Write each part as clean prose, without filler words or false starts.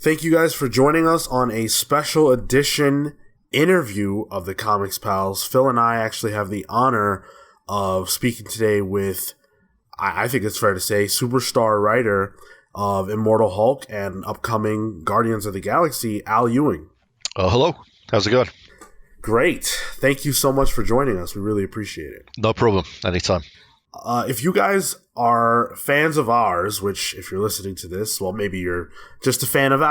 Thank you guys for joining us on a special edition interview of the Comics Pals. Phil and I actually have the honor of speaking today with, I think it's fair to say, superstar writer of Immortal Hulk and upcoming Guardians of the Galaxy, Al Ewing. Hello. How's it going? Great. Thank you so much for joining us. We really appreciate it. No problem. Anytime. If you guys are fans of ours, which if you're listening to this, well, maybe you're just a fan of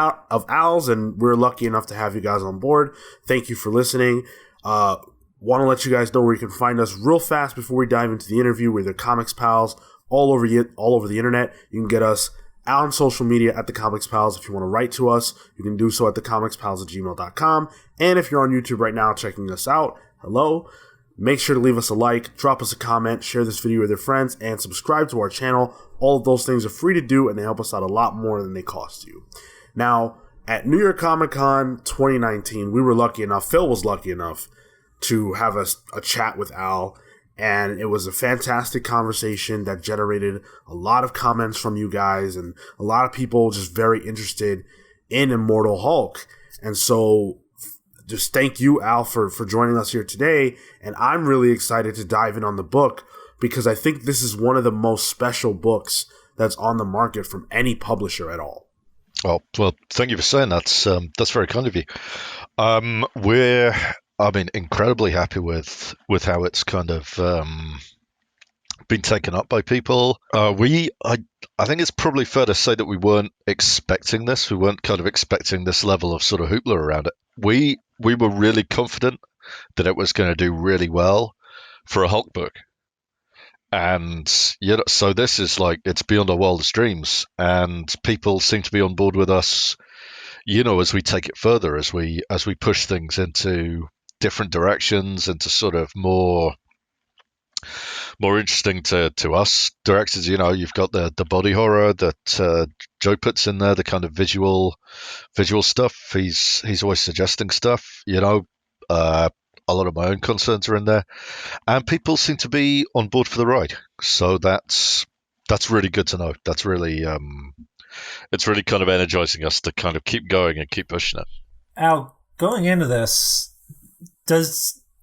Al's, and we're lucky enough to have you guys on board. Thank you for listening. Want to let you guys know where you can find us real fast before we dive into the interview. We're the Comics Pals all over the internet. You can get us out on social media at the Comics Pals. If you want to write to us, you can do so at thecomicspals@gmail.com. And if you're on YouTube right now checking us out, hello. Make sure to leave us a like, drop us a comment, share this video with your friends, and subscribe to our channel. All of those things are free to do, and they help us out a lot more than they cost you. Now, at New York Comic Con 2019, we were lucky enough, Phil was lucky enough, to have a chat with Al, and it was a fantastic conversation that generated a lot of comments from you guys, and a lot of people just very interested in Immortal Hulk. And so just thank you, Al, for joining us here today. And I'm really excited to dive in on the book because I think this is one of the most special books that's on the market from any publisher at all. Oh, well, thank you for saying that. That's very kind of you. We're incredibly happy with how it's kind of been taken up by people. I think it's probably fair to say that we weren't expecting this. We weren't kind of expecting this level of sort of hoopla around it. We were really confident that it was going to do really well for a Hulk book. And so this is like, it's beyond our wildest dreams. And people seem to be on board with us, as we take it further, as we push things into different directions, into sort of more interesting to us directors. You've got the body horror that Joe puts in there, the kind of visual stuff. He's always suggesting stuff. A lot of my own concerns are in there, and people seem to be on board for the ride. So that's really good to know. That's really it's really kind of energizing us to kind of keep going and keep pushing it. Al, going into this,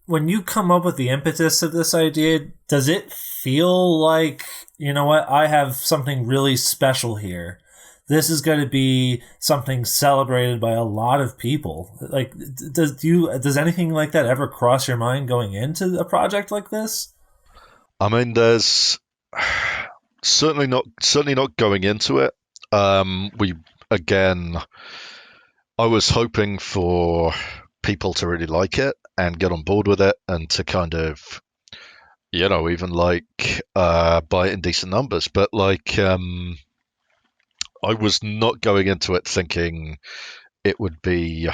when you come up with the impetus of this idea, does it feel like, I have something really special here? This is going to be something celebrated by a lot of people. Like, does anything like that ever cross your mind going into a project like this? I mean, there's certainly not going into it. I was hoping for people to really like it and get on board with it, and to kind of, even like buy it in decent numbers. But like, I was not going into it thinking it would be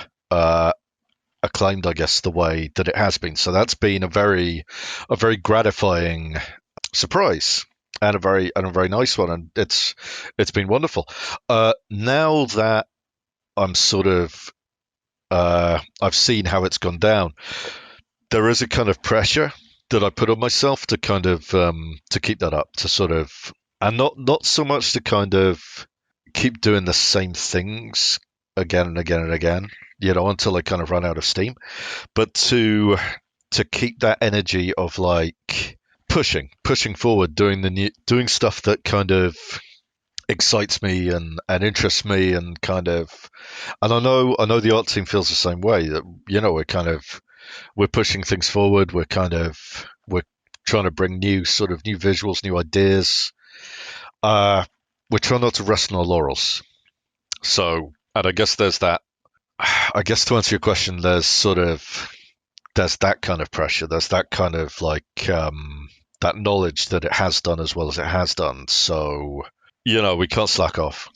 acclaimed, I guess, the way that it has been. So that's been a very gratifying surprise, and a very nice one, and it's been wonderful. Now that I'm sort of I've seen how it's gone down, there is a kind of pressure that I put on myself to kind of to keep that up, to sort of, and not so much to kind of keep doing the same things again and again and again, until I kind of run out of steam, but to keep that energy of like pushing forward, doing stuff that kind of excites me and interests me, and kind of, and I know the art team feels the same way, that we're pushing things forward, we're trying to bring new visuals, new ideas. We're trying not to rest on our laurels. So, and I guess there's that. I guess to answer your question, there's that kind of pressure. There's that kind of like that knowledge that it has done as well as it has done. So, we can't slack off.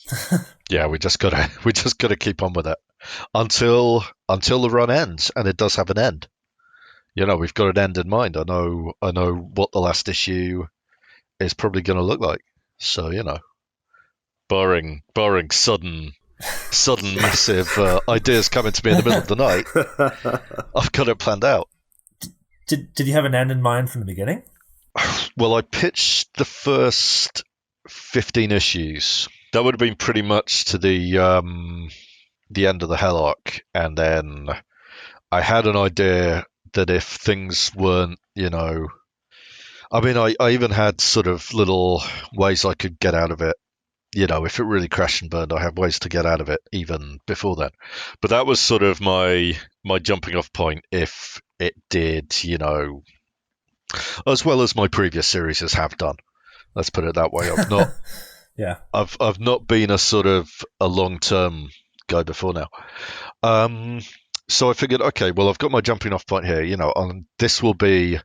Yeah, we just gotta keep on with it until the run ends, and it does have an end. We've got an end in mind. I know what the last issue is probably going to look like. So, barring sudden massive ideas coming to me in the middle of the night, I've got it planned out. Did you have an end in mind from the beginning? Well, I pitched the first 15 issues. That would have been pretty much to the the end of the Hell arc, and then I had an idea that if things weren't, I mean, I even had sort of little ways I could get out of it. If it really crashed and burned, I have ways to get out of it even before then. But that was sort of my jumping off point if it did, as well as my previous series have done. Let's put it that way. I've not, yeah, I've not been a sort of a long-term guy before now. So I figured, okay, well, I've got my jumping off point here, and this will be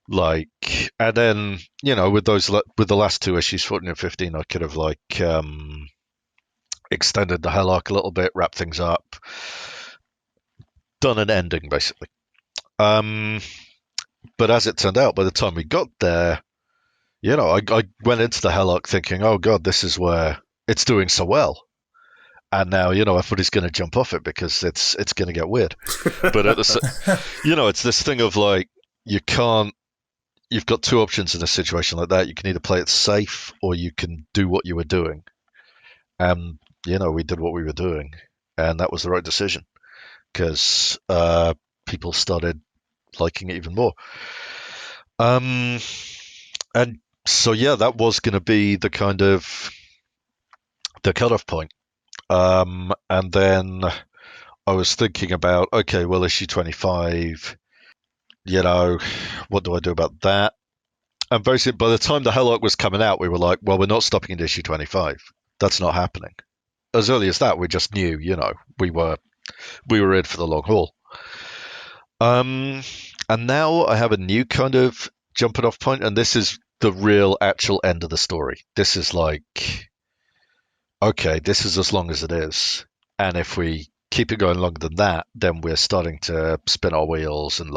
like, and then, with the last two issues, 14 and 15, I could have extended the Hell arc a little bit, wrapped things up, done an ending basically. But as it turned out, by the time we got there, I went into the Hell arc thinking, oh god, this is where it's doing so well. And now, everybody's going to jump off it because it's going to get weird. But it's this thing of like, you've got two options in a situation like that. You can either play it safe or you can do what you were doing. And, we did what we were doing. And that was the right decision because people started liking it even more. And so, yeah, that was going to be the kind of the cutoff point. And then I was thinking about, okay, well, issue 25, what do I do about that? And basically, by the time the Hell arc was coming out, we were like, well, we're not stopping at issue 25. That's not happening. As early as that, we just knew, we were in for the long haul. And now I have a new kind of jumping off point, and this is the real actual end of the story. This is like, okay, this is as long as it is. And if we keep it going longer than that, then we're starting to spin our wheels and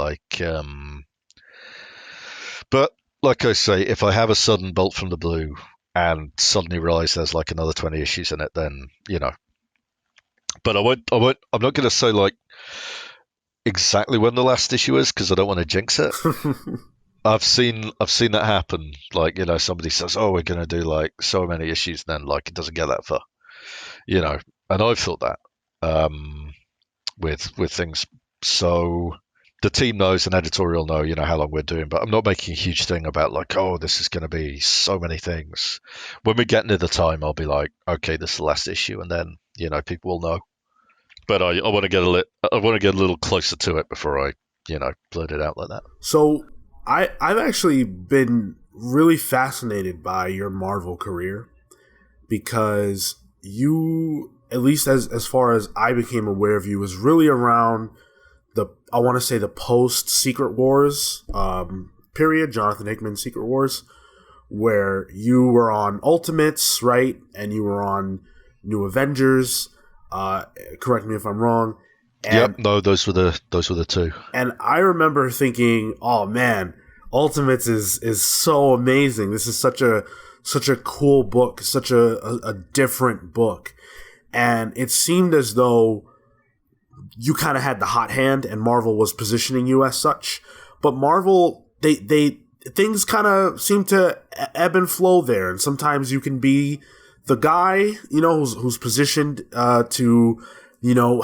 but like I say, if I have a sudden bolt from the blue and suddenly realize there's like another 20 issues in it, then, but I'm not going to say like exactly when the last issue is because I don't want to jinx it. I've seen that happen. Like, somebody says, oh, we're going to do like so many issues, and then like it doesn't get that far, and I've thought that with things. So the team knows and editorial know, how long we're doing, but I'm not making a huge thing about like, oh, this is going to be so many things. When we get near the time, I'll be like, okay, this is the last issue, and then, people will know. But I want to get a little closer to it before I, blurt it out like that. So I've actually been really fascinated by your Marvel career because you, at least as far as I became aware of you, was really around I want to say the post Secret Wars period, Jonathan Hickman's Secret Wars, where you were on Ultimates, right? And you were on New Avengers. Correct me if I'm wrong. Yep, no, those were the two. And I remember thinking, oh man, Ultimates is so amazing. This is such a cool book, such a different book. And it seemed as though you kind of had the hot hand and Marvel was positioning you as such. But Marvel, they things kind of seem to ebb and flow there. And sometimes you can be the guy, who's positioned to,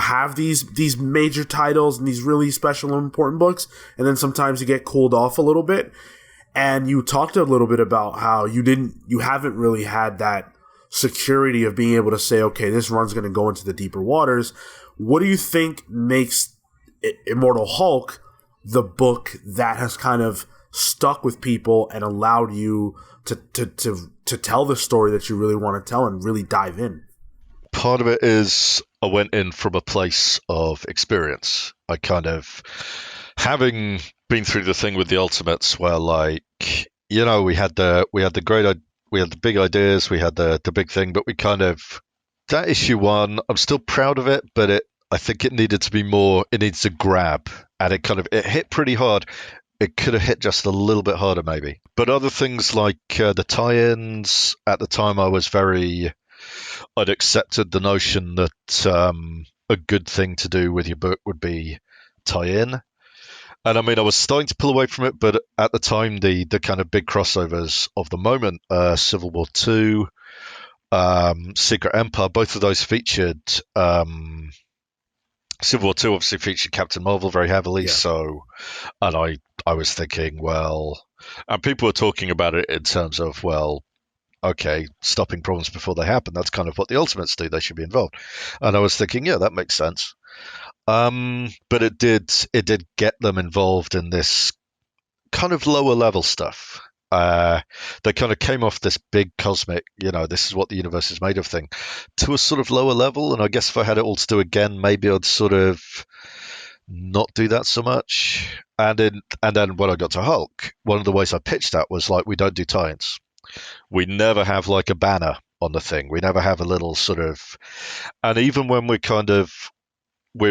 have these major titles and these really special and important books. And then sometimes you get cooled off a little bit. And you talked a little bit about how you haven't really had that security of being able to say, okay, this run's going to go into the deeper waters. What do you think makes Immortal Hulk the book that has kind of stuck with people and allowed you to tell the story that you really want to tell and really dive in? Part of it is I went in from a place of experience. I kind of, having been through the thing with the Ultimates where like, we had the big ideas, we had the big thing, but we kind of, that issue one, I'm still proud of it, but I think it needed to be more, it needs to grab, and it hit pretty hard. It could have hit just a little bit harder maybe. But other things like the tie-ins, at the time I'd accepted the notion that a good thing to do with your book would be tie-in. And I mean, I was starting to pull away from it, but at the time, the kind of big crossovers of the moment, Civil War II, Secret Empire, both of those featured Civil War 2 obviously featured Captain Marvel very heavily, Yeah. so, and I was thinking, well, and people were talking about it in terms of, well, okay, stopping problems before they happen. That's kind of what the Ultimates do. They should be involved. And I was thinking, yeah, that makes sense. But it did get them involved in this kind of lower level stuff. They kind of came off this big cosmic, this is what the universe is made of thing, to a sort of lower level. And I guess if I had it all to do again, maybe I'd sort of not do that so much. And then when I got to Hulk, one of the ways I pitched that was like, we don't do tie-ins. We never have like a banner on the thing. We never have a little sort of, and even when we're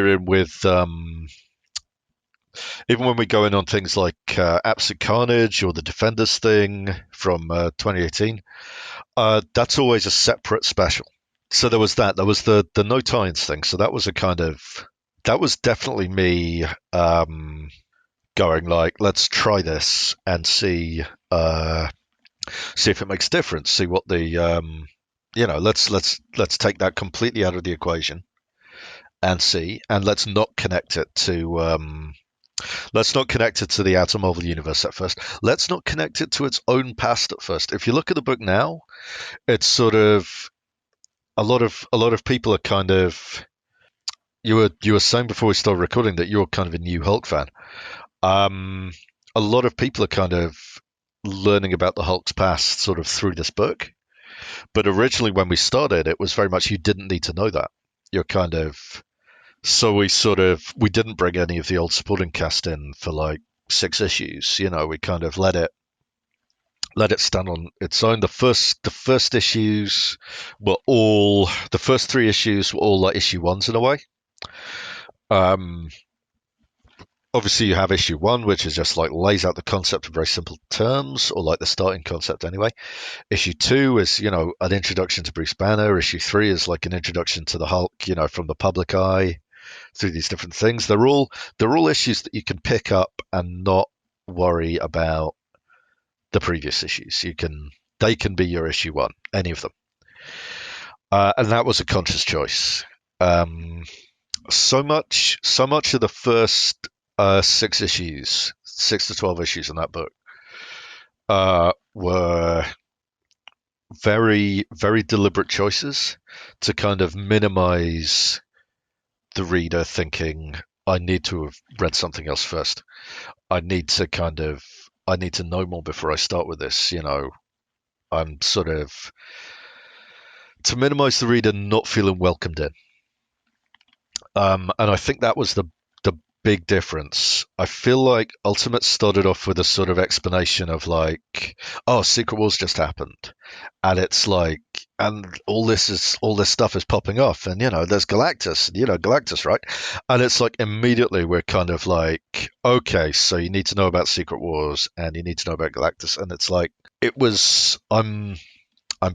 in with even when we go in on things like Absolute Carnage or the Defenders thing from 2018, that's always a separate special. So there was that. There was the no tie-ins thing. So that was that was definitely me going like, let's try this and see if it makes a difference. See what the let's take that completely out of the equation and see, and let's not connect it to the Outer Marvel universe at first. Let's not connect it to its own past at first. If you look at the book now, it's sort of a lot of people are kind of, you were saying before we started recording that you're kind of a new Hulk fan. A lot of people are kind of learning about the Hulk's past sort of through this book. But originally when we started, it was very much you didn't need to know that. You're kind of, so we didn't bring any of the old supporting cast in for like 6 issues. We kind of let it stand on its own. The first issues were all, the first 3 issues were all like issue 1s in a way. Obviously you have issue 1, which is just like lays out the concept in very simple terms, or like the starting concept anyway. Issue 2 is, an introduction to Bruce Banner. Issue 3 is like an introduction to the Hulk, from the public eye through these different things. They're all issues that you can pick up and not worry about the previous issues. They can be your issue 1, any of them. And that was a conscious choice. So much of the first 6 to 12 issues in that book were very, very deliberate choices to kind of minimize the reader thinking, I need to have read something else first. I need to know more before I start with this. I'm sort of, to minimize the reader not feeling welcomed in. And I think that was the big difference. I feel like Ultimate started off with a sort of explanation of like, oh, Secret Wars just happened, and it's like, and all this stuff is popping off, and there's Galactus, right? And it's like immediately we're kind of like, okay, so you need to know about Secret Wars and you need to know about Galactus, and it's like, it was, I'm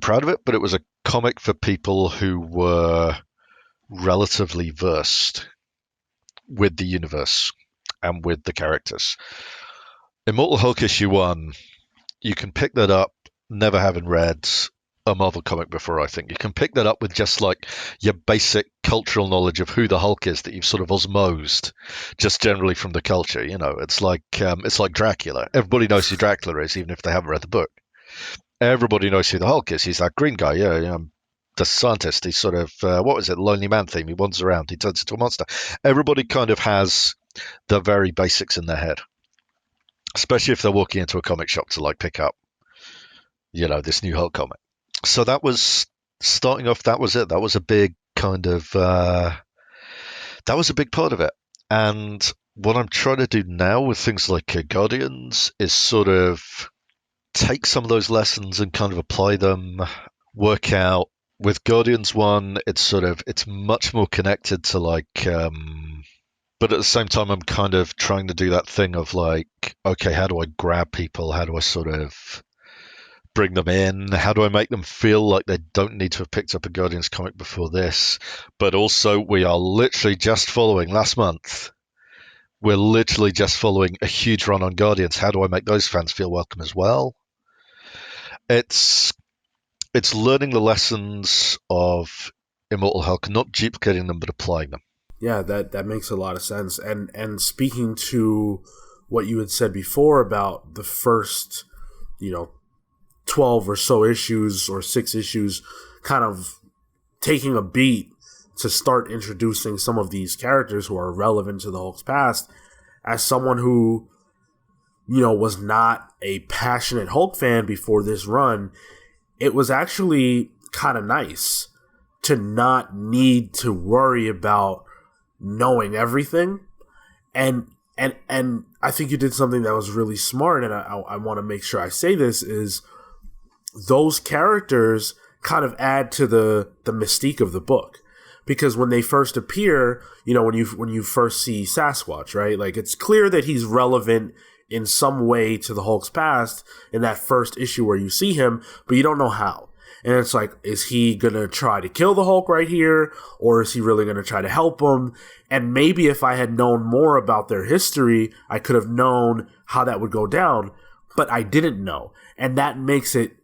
proud of it, but it was a comic for people who were relatively versed with the universe and with the characters. Immortal Hulk issue 1, you can pick that up never having read a Marvel comic before. I think you can pick that up with just like your basic cultural knowledge of who the Hulk is that you've sort of osmosed just generally from the culture. It's like Dracula. Everybody knows who Dracula is, even if they haven't read the book. Everybody knows who the Hulk is. He's that green guy, the scientist. He's sort of, what was it, Lonely Man theme? He wanders around, he turns into a monster. Everybody kind of has the very basics in their head, especially if they're walking into a comic shop to like pick up, this new Hulk comic. So that was, starting off, that was it. That was a big kind of, that was a big part of it. And what I'm trying to do now with things like Guardians is sort of take some of those lessons and kind of apply them, work out. With Guardians 1, it's much more connected to like, but at the same time, I'm kind of trying to do that thing of like, okay, how do I grab people? How do I sort of bring them in? How do I make them feel like they don't need to have picked up a Guardians comic before this? But also, we are literally just following, last month, we're literally just following a huge run on Guardians. How do I make those fans feel welcome as well? It's learning the lessons of Immortal Hulk, not duplicating them, but applying them. Yeah, that makes a lot of sense. And speaking to what you had said before about the first, 12 or so issues or 6 issues kind of taking a beat to start introducing some of these characters who are relevant to the Hulk's past, as someone who, was not a passionate Hulk fan before this run, it was actually kind of nice to not need to worry about knowing everything. And I think you did something that was really smart, and I want to make sure I say this, is those characters kind of add to the mystique of the book. Because when they first appear, when you first see Sasquatch, right? Like, it's clear that he's relevant in some way to the Hulk's past in that first issue where you see him, but you don't know how. And it's like, is he going to try to kill the Hulk right here? Or is he really going to try to help him? And maybe if I had known more about their history, I could have known how that would go down. But I didn't know. And that makes it,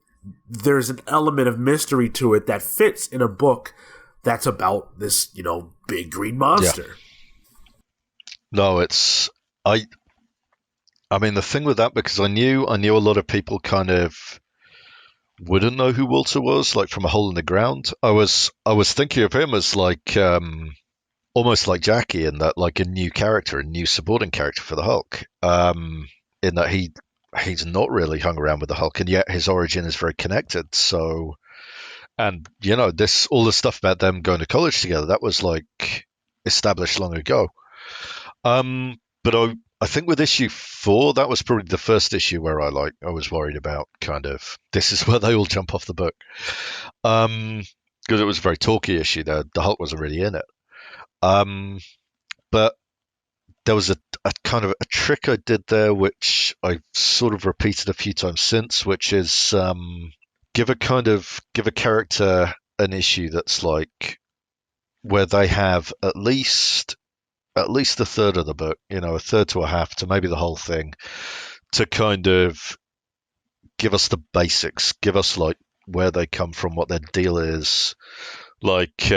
there's an element of mystery to it that fits in a book that's about this, big green monster. Yeah. No, I mean, the thing with that, because I knew a lot of people kind of wouldn't know who Walter was, like from A Hole in the Ground. I was thinking of him as like almost like Jackie, in that, like, a new character, a new supporting character for the Hulk. In that he's not really hung around with the Hulk, and yet his origin is very connected. So, and this, all the stuff about them going to college together, that was like established long ago. But I think with issue 4, that was probably the first issue where I was worried about kind of, this is where they all jump off the book. Because it was a very talky issue. The Hulk wasn't really in it. But there was a kind of a trick I did there, which I've sort of repeated a few times since, which is give a character an issue that's like where they have at least a third of the book, a third to a half to maybe the whole thing, to kind of give us the basics, give us like where they come from, what their deal is. Like,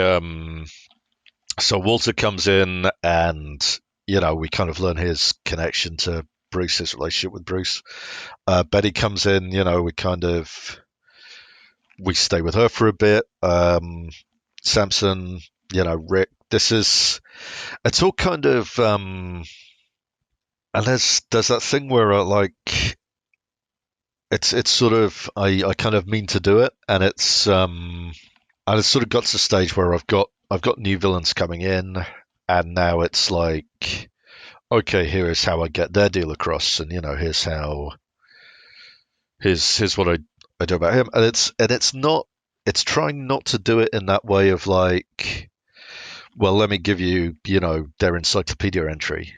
so Walter comes in and, we kind of learn his connection to Bruce, his relationship with Bruce. Betty comes in, we stay with her for a bit. Samson, Rick, it's all kind of, and there's that thing where it's sort of, I kind of mean to do it, and it's sort of got to a stage where I've got new villains coming in, and now it's like, okay, here is how I get their deal across, and here's what I do about him, and it's trying not to do it in that way of like, well, let me give you, their encyclopedia entry.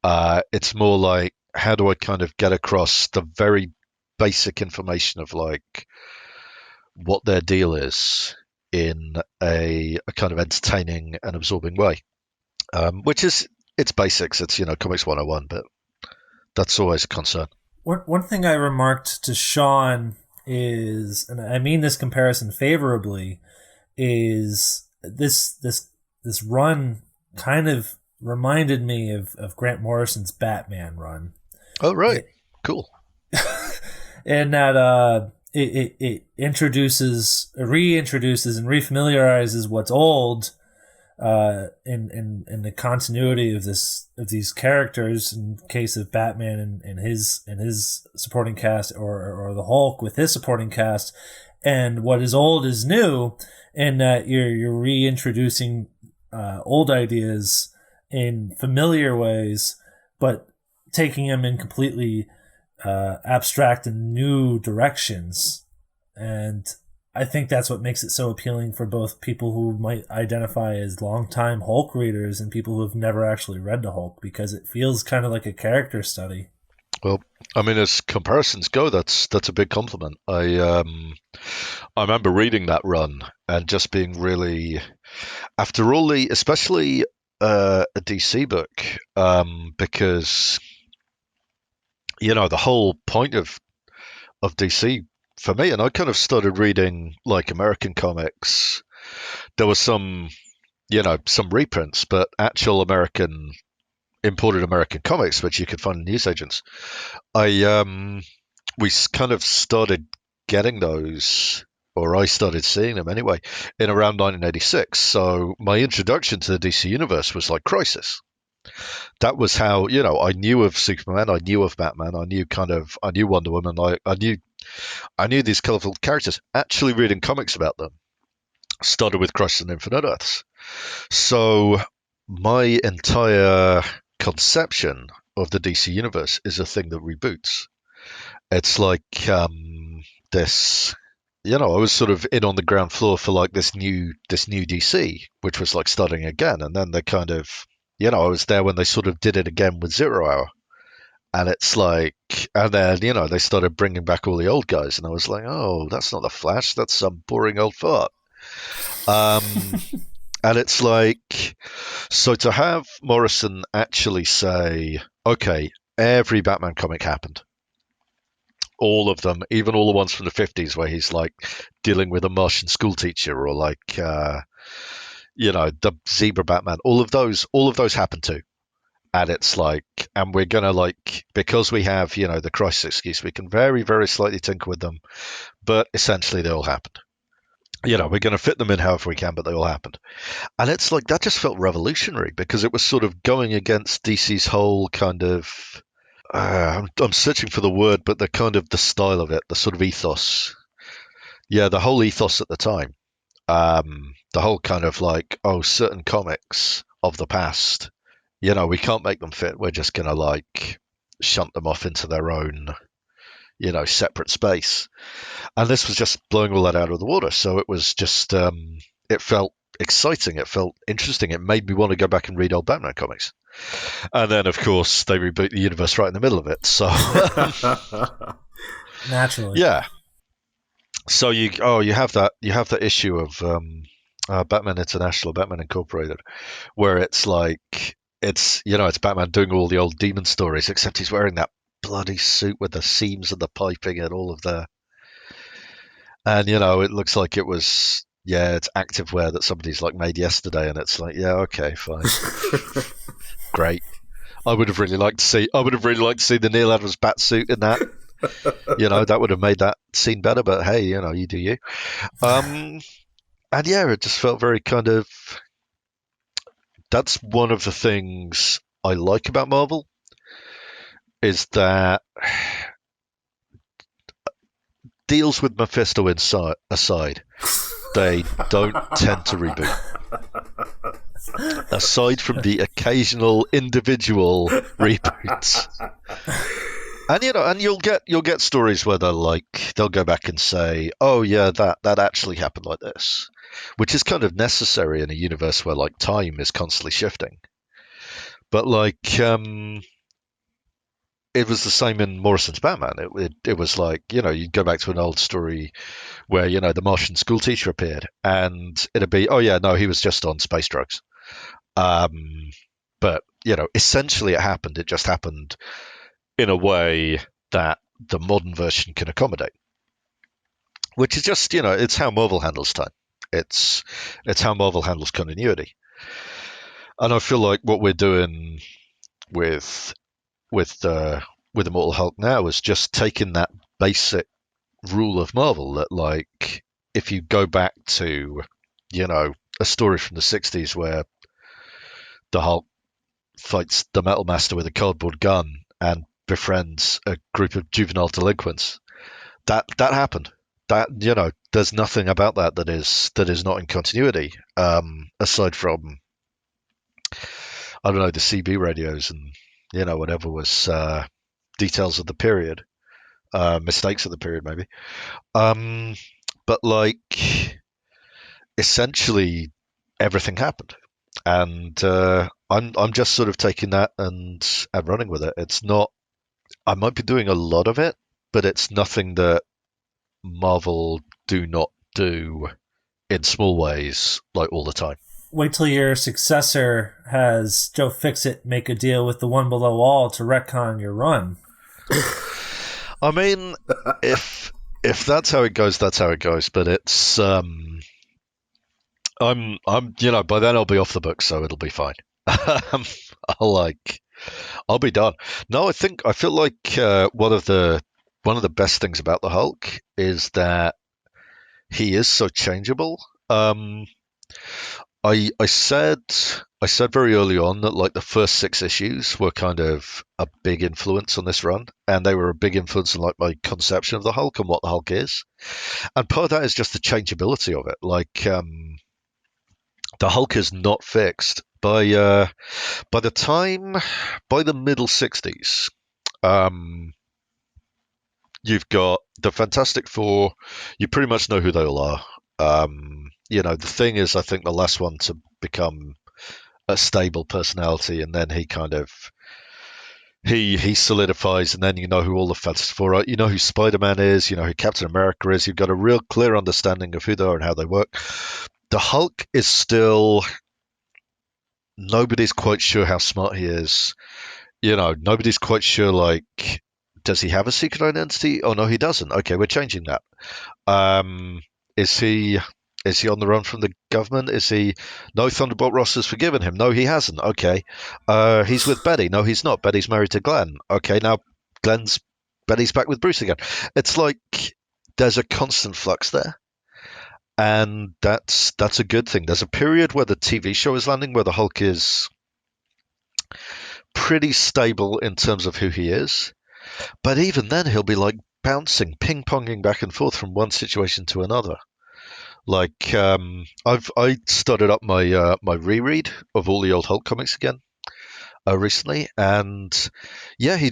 It's more like, how do I kind of get across the very basic information of like what their deal is in a kind of entertaining and absorbing way, which is, it's basics. It's, Comics 101, but that's always a concern. One thing I remarked to Sean is, and I mean this comparison favorably, is this run kind of reminded me of Grant Morrison's Batman run. Oh, right. Cool. And that it reintroduces and refamiliarizes what's old in the continuity of these characters, in case of Batman and his supporting cast, or the Hulk with his supporting cast, and what is old is new, and that you're reintroducing old ideas in familiar ways, but taking them in completely abstract and new directions. And I think that's what makes it so appealing for both people who might identify as longtime Hulk readers and people who have never actually read the Hulk, because it feels kind of like a character study. Well, I mean, as comparisons go, that's a big compliment. I remember reading that run and just being really, after all especially a DC book, because the whole point of DC for me, and I kind of started reading like American comics. There was some some reprints, but actual imported American comics, which you could find in newsagents. We kind of started getting those, or I started seeing them anyway, in around 1986. So my introduction to the DC universe was like Crisis. That was how, I knew of Superman, I knew of Batman, I knew Wonder Woman, I knew these colorful characters. Actually reading comics about them started with Crisis on Infinite Earths. So my entire conception of the DC universe is a thing that reboots. It's like this. I was sort of in on the ground floor for like this new DC, which was like starting again, and then they kind of, I was there when they sort of did it again with Zero Hour, and it's like, and then they started bringing back all the old guys, and I was like, oh, that's not the Flash, that's some boring old fart. And it's like, so to have Morrison actually say, okay, every Batman comic happened. All of them, even all the ones from the 50s where he's like dealing with a Martian school teacher, or like, the Zebra Batman, all of those happen too. And it's like, and we're going to like, because we have, the crisis excuse, we can very, very slightly tinker with them, but essentially they all happened. We're going to fit them in however we can, but they all happened. And it's like, that just felt revolutionary because it was sort of going against DC's whole kind of, I'm searching for the word, but the style of it, the sort of ethos. Yeah, the whole ethos at the time. The whole kind of like, certain comics of the past, we can't make them fit. We're just going to like shunt them off into their own, separate space. And this was just blowing all that out of the water. So it was just, it felt exciting. It felt interesting. It made me want to go back and read old Batman comics. And then, of course, they reboot the universe right in the middle of it. So naturally, yeah. So you have that issue of Batman International, Batman Incorporated, where it's like it's Batman doing all the old demon stories, except he's wearing that bloody suit with the seams and the piping and all of the, and it looks like it was it's activewear that somebody's like made yesterday, and it's like okay, fine. Great. I would have really liked to see the Neil Adams bat suit in that. That would have made that scene better, but hey, you do you. And it just felt very kind of, that's one of the things I like about Marvel, is that deals with Mephisto aside, they don't tend to reboot. Aside from the occasional individual reboots. And you'll get stories where they'll go back and say, oh yeah, that actually happened like this, which is kind of necessary in a universe where like time is constantly shifting. But like it was the same in Morrison's Batman. It was like, you'd go back to an old story where, the Martian school teacher appeared, and it'd be, oh yeah, no, he was just on space drugs. But, essentially it happened. It just happened in a way that the modern version can accommodate. Which is just, it's how Marvel handles time. It's how Marvel handles continuity. And I feel like what we're doing with Immortal Hulk now is just taking that basic rule of Marvel that, like, if you go back to, a story from the 60s where the Hulk fights the Metal Master with a cardboard gun and befriends a group of juvenile delinquents, that happened. That, there's nothing about that is not in continuity, aside from, I don't know, the CB radios and whatever was details of the period, mistakes of the period maybe. But like, essentially everything happened, and I'm just sort of taking that and running with it. It's not, I might be doing a lot of it, but it's nothing that Marvel do not do in small ways, like all the time. Wait till your successor has Joe Fixit make a deal with the One Below All to retcon your run. I mean, if that's how it goes, that's how it goes. But it's by then I'll be off the book, so it'll be fine. Um, I'll like, I'll be done. No, I feel like one of the best things about the Hulk is that he is so changeable. I said very early on that like the first 6 issues were kind of a big influence on this run, and they were a big influence on like my conception of the Hulk and what the Hulk is. And part of that is just the changeability of it. Like the Hulk is not fixed by the middle '60s. Um, you've got the Fantastic Four. You pretty much know who they all are. The Thing is, I think, the last one to become a stable personality, and then he kind of he solidifies, and then you know who all the Fantastic Four are. You know who Spider-Man is. You know who Captain America is. You've got a real clear understanding of who they are and how they work. The Hulk is still nobody's quite sure how smart he is. Nobody's quite sure, like, does he have a secret identity? Oh, no, he doesn't. Okay, we're changing that. Is he on the run from the government? No, Thunderbolt Ross has forgiven him. No, he hasn't. Okay. He's with Betty. No, he's not. Betty's married to Glenn. Okay, now Betty's back with Bruce again. It's like there's a constant flux there. And that's a good thing. There's a period where the TV show is landing where the Hulk is pretty stable in terms of who he is. But even then, he'll be like bouncing, ping-ponging back and forth from one situation to another. Like I started up my reread of all the old Hulk comics again recently, and yeah, he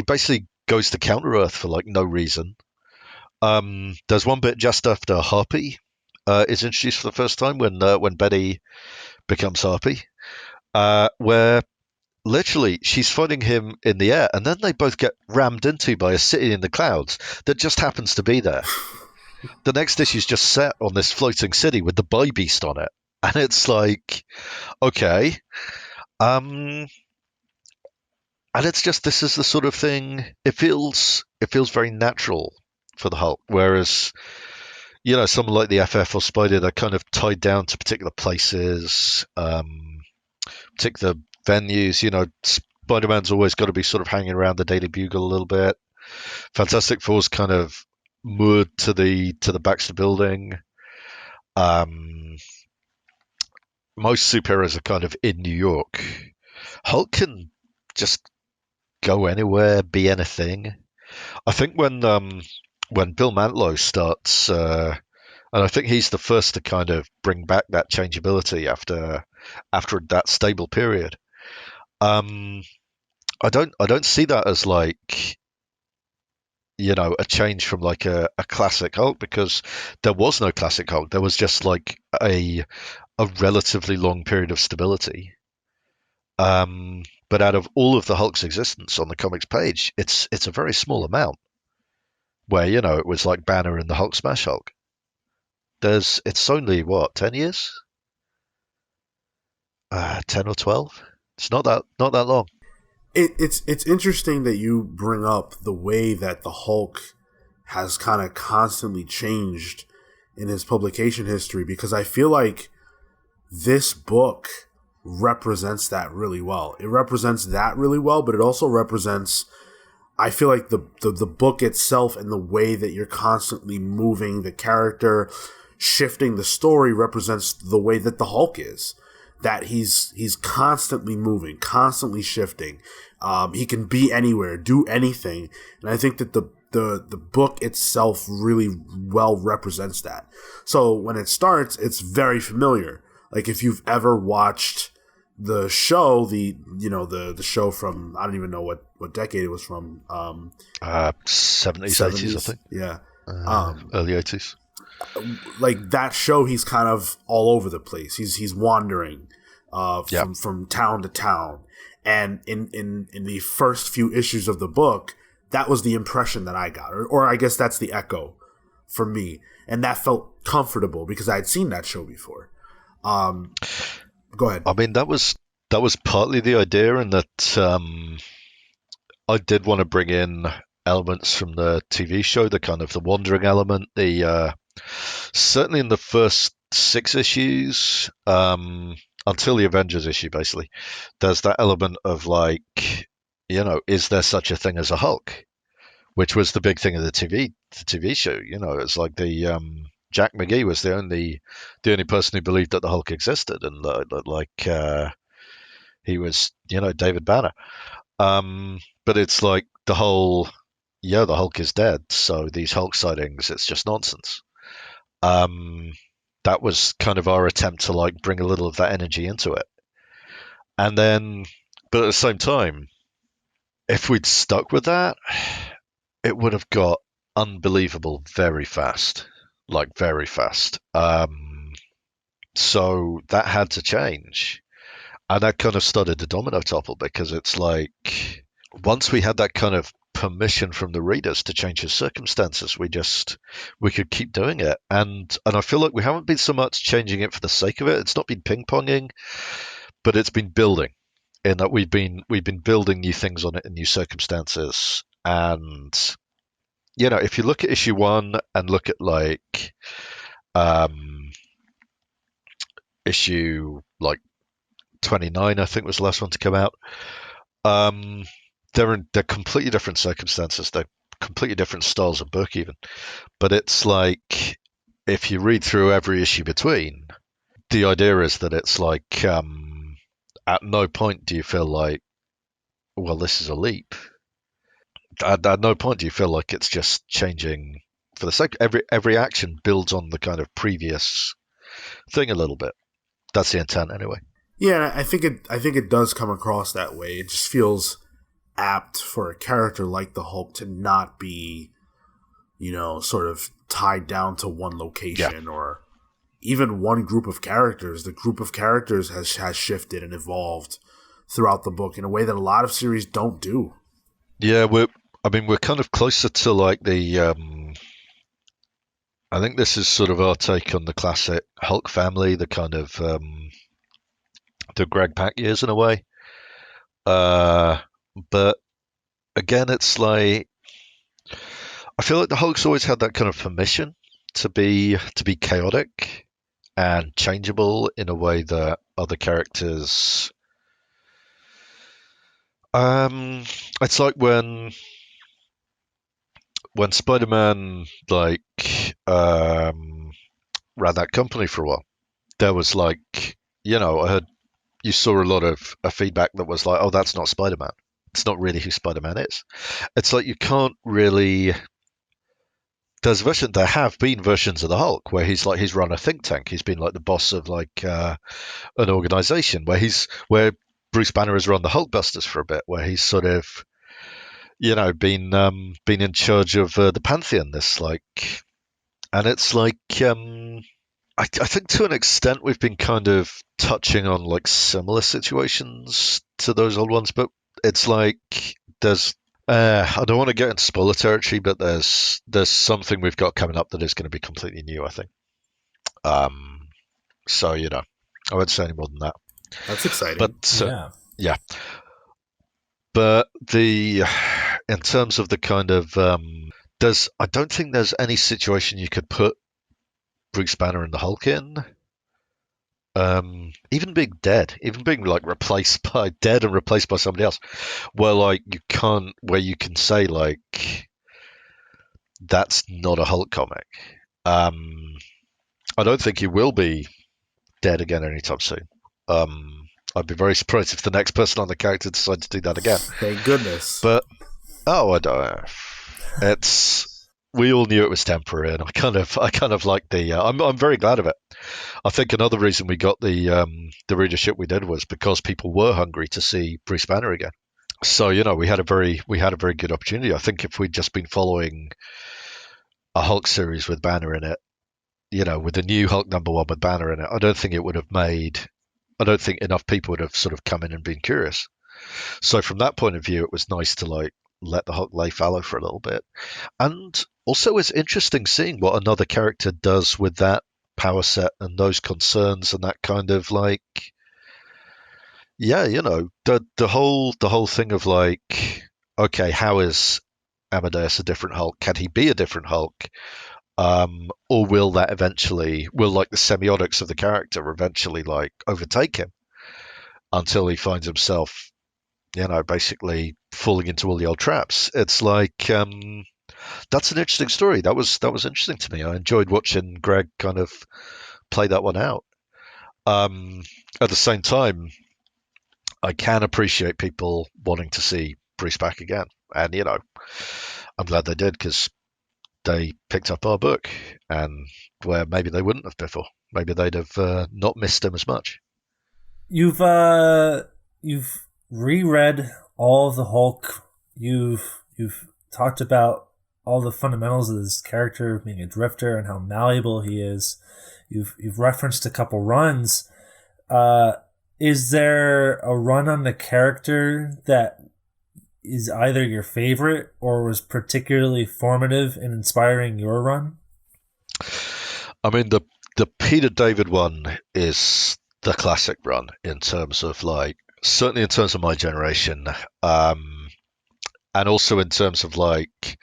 basically goes to Counter Earth for like no reason. There's one bit just after Harpy is introduced for the first time when Betty becomes Harpy, where literally she's fighting him in the air, and then they both get rammed into by a city in the clouds that just happens to be there. The next issue's just set on this floating city with the Boy Beast on it, and it's like, okay, and it's just this is the sort of thing. It feels very natural for the Hulk, whereas someone like the FF or Spider, they're kind of tied down to particular places, particular venues. Spider-Man's always got to be sort of hanging around the Daily Bugle a little bit. Fantastic Four's kind of moored to the Baxter Building. Most superheroes are kind of in New York. Hulk can just go anywhere, be anything. I think when Bill Mantlo starts, and I think he's the first to kind of bring back that changeability after that stable period. I don't see that as like a change from like a classic Hulk, because there was no classic Hulk. There was just like a relatively long period of stability. But out of all of the Hulk's existence on the comics page, it's a very small amount. Where it was like Banner and the Hulk Smash Hulk. It's only what 10 years, 10 or 12. It's not that long. It's interesting that you bring up the way that the Hulk has kind of constantly changed in his publication history, because I feel like this book represents that really well. It represents that really well, but it also represents, I feel like the book itself and the way that you're constantly moving the character, shifting the story, represents the way that the Hulk is. That he's constantly moving, constantly shifting. He can be anywhere, do anything, and I think that the book itself really well represents that. So when it starts, it's very familiar. Like if you've ever watched the show, the show from, I don't even know what decade it was from. 70s, 80s, I think. Yeah. Early 80s. Like that show, he's kind of all over the place. He's wandering from town to town. And in the first few issues of the book, that was the impression that I got. Or I guess that's the echo for me. And that felt comfortable because I had seen that show before. Go ahead. I mean, that was partly the idea, in that I did want to bring in elements from the TV show, the kind of the wandering element. The certainly in the first 6 issues, until the Avengers issue, basically, there's that element of like, is there such a thing as a Hulk? Which was the big thing of the TV show. It's like the Jack McGee was the only person who believed that the Hulk existed, and he was David Banner. But it's like the whole the Hulk is dead, so these Hulk sightings, it's just nonsense. That was kind of our attempt to like bring a little of that energy into it, and then, but at the same time, if we'd stuck with that, it would have got unbelievable very fast, like very fast. So that had to change, and that kind of started the domino topple, because it's like once we had that kind of permission from the readers to change his circumstances, we could keep doing it, and I feel like we haven't been so much changing it for the sake of it. It's not been ping-ponging, but it's been building, in that we've been building new things on it in new circumstances. And if you look at issue 1 and look at like issue like 29, I think was the last one to come out, they're completely different circumstances. They're completely different styles of book even. But it's like, if you read through every issue between, the idea is that it's like at no point do you feel like, well, this is a leap. At no point do you feel like it's just changing for the sake. Every action builds on the kind of previous thing a little bit. That's the intent, anyway. Yeah, I think it does come across that way. It just feels apt for a character like the Hulk to not be, sort of tied down to one location or even one group of characters. The group of characters has shifted and evolved throughout the book in a way that a lot of series don't do. Yeah, we're kind of closer to like the I think this is sort of our take on the classic Hulk family, the kind of the Greg Pak years in a way. But again, it's like, I feel like the Hulk's always had that kind of permission to be chaotic and changeable in a way that other characters. It's like when Spider-Man like ran that company for a while, there was like, I heard you saw a lot of feedback that was like, oh, that's not Spider-Man. It's not really who Spider-Man is. It's like you can't really. There have been versions of the Hulk where he's run a think tank. He's been like the boss of like an organization where Bruce Banner has run the Hulkbusters for a bit, where he's sort of, been in charge of the Pantheon. This like, and it's like, I think to an extent we've been kind of touching on like similar situations to those old ones, but it's like there's. I don't want to get into spoiler territory, but there's something we've got coming up that is going to be completely new, I think. So I won't say any more than that. That's exciting. But yeah. But in terms of the kind of I don't think there's any situation you could put Bruce Banner and the Hulk in. Even being dead, even being like replaced by somebody else, where you can say like that's not a Hulk comic. I don't think he will be dead again anytime soon. I'd be very surprised if the next person on the character decides to do that again. Thank goodness. But I don't. We all knew it was temporary, and I kind of like the. I'm very glad of it. I think another reason we got the readership we did was because people were hungry to see Bruce Banner again. So we had a very good opportunity. I think if we'd just been following a Hulk series with Banner in it, with the new Hulk #1 with Banner in it, I don't think enough people would have sort of come in and been curious. So from that point of view, it was nice to like let the Hulk lay fallow for a little bit. And also it's interesting seeing what another character does with that power set and those concerns and that kind of like, the whole thing of like, okay, how is Amadeus a different Hulk? Can he be a different Hulk? Or will that eventually, will like the semiotics of the character eventually like overtake him until he finds himself, basically falling into all the old traps? It's like that's an interesting story. That was interesting to me. I enjoyed watching Greg kind of play that one out. At the same time, I can appreciate people wanting to see Bruce back again, and I'm glad they did, because they picked up our book, and where maybe they wouldn't have before. Maybe they'd have not missed him as much. You've reread all of the Hulk. You've talked about all the fundamentals of this character being a drifter and how malleable he is. You've referenced a couple runs. Is there a run on the character that is either your favorite or was particularly formative in inspiring your run? I mean, the Peter David one is the classic run in terms of like, certainly in terms of my generation, and also in terms of like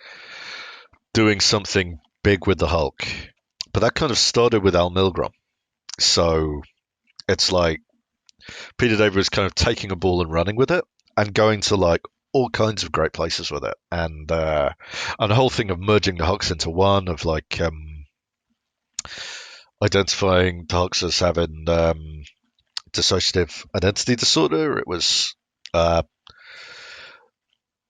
doing something big with the Hulk. But that kind of started with Al Milgrom. So it's like Peter David was kind of taking a ball and running with it and going to like all kinds of great places with it. And the whole thing of merging the Hulks into one, of like identifying the Hulks as having dissociative identity disorder. It was,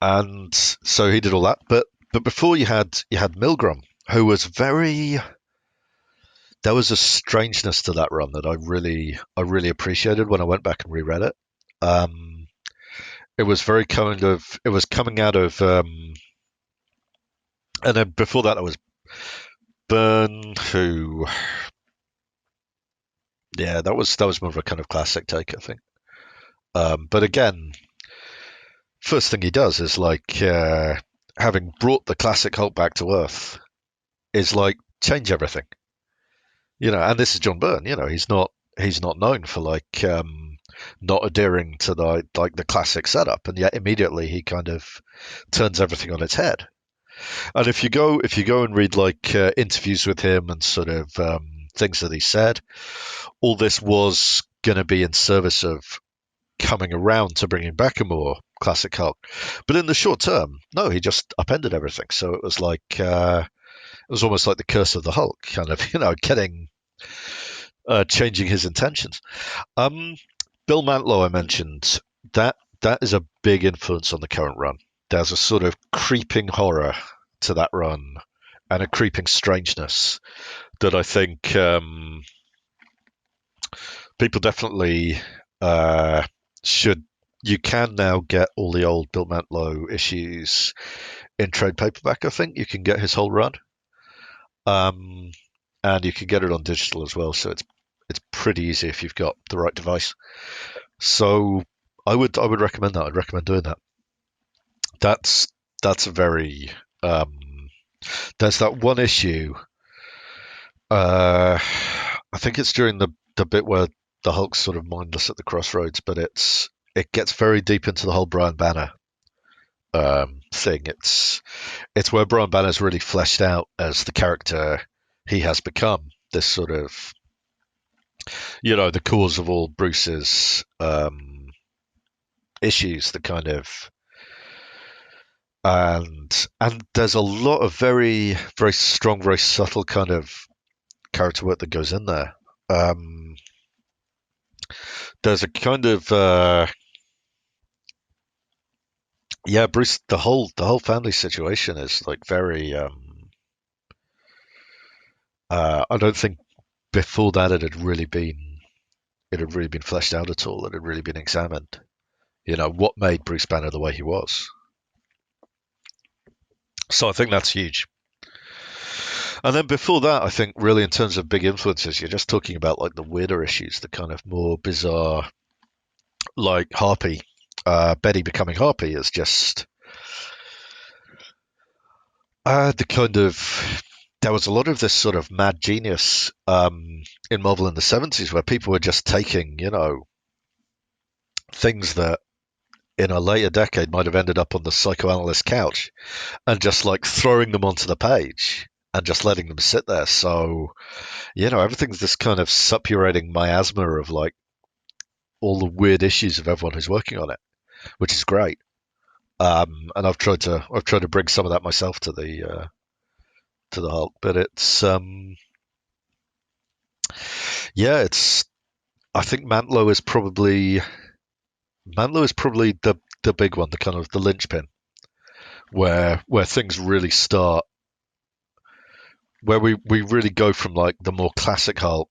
and so he did all that. But before you had Milgrom, who was very. There was a strangeness to that run that I really appreciated when I went back and reread it. It was very kind of, it was coming out of, and then before that, it was Byrne, who, yeah, that was more of a kind of classic take, I think. But again, first thing he does is like having brought the classic Hulk back to Earth, is like change everything. And this is John Byrne. He's not known for like not adhering to the classic setup, and yet immediately he kind of turns everything on its head. And if you go and read like interviews with him and sort of things that he said, all this was going to be in service of coming around to bringing back a more classic Hulk. But in the short term, no, he just upended everything. So it was like it was almost like the curse of the Hulk, kind of, getting changing his intentions. Bill Mantlo, I mentioned, that is a big influence on the current run. There's a sort of creeping horror to that run and a creeping strangeness that I think people definitely should. You can now get all the old Bill Mantlo issues in trade paperback. I think you can get his whole run, and you can get it on digital as well. So it's pretty easy if you've got the right device. So I would recommend that. I'd recommend doing that. That's a very there's that one issue. I think it's during the bit where the Hulk's sort of mindless at the crossroads, but it gets very deep into the whole Brian Banner thing. It's where Brian Banner's really fleshed out as the character he has become. This sort of, the cause of all Bruce's issues, the kind of, and there's a lot of very, very strong, very subtle kind of character work that goes in there. There's a kind of Bruce, the whole family situation is like very I don't think before that it had really been fleshed out at all. It had really been examined. What made Bruce Banner the way he was. So I think that's huge. And then before that, I think really in terms of big influences, you're just talking about like the weirder issues, the kind of more bizarre, like Harpy. Betty becoming Harpy is just the kind of, there was a lot of this sort of mad genius in Marvel in the 70s where people were just taking, things that in a later decade might have ended up on the psychoanalyst couch and just like throwing them onto the page and just letting them sit there. So, everything's this kind of suppurating miasma of like all the weird issues of everyone who's working on it, which is great. And I've tried to bring some of that myself to the Hulk, but it's it's. I think Mantlo is probably the big one, the kind of the linchpin, where things really start, where we really go from like the more classic Hulk,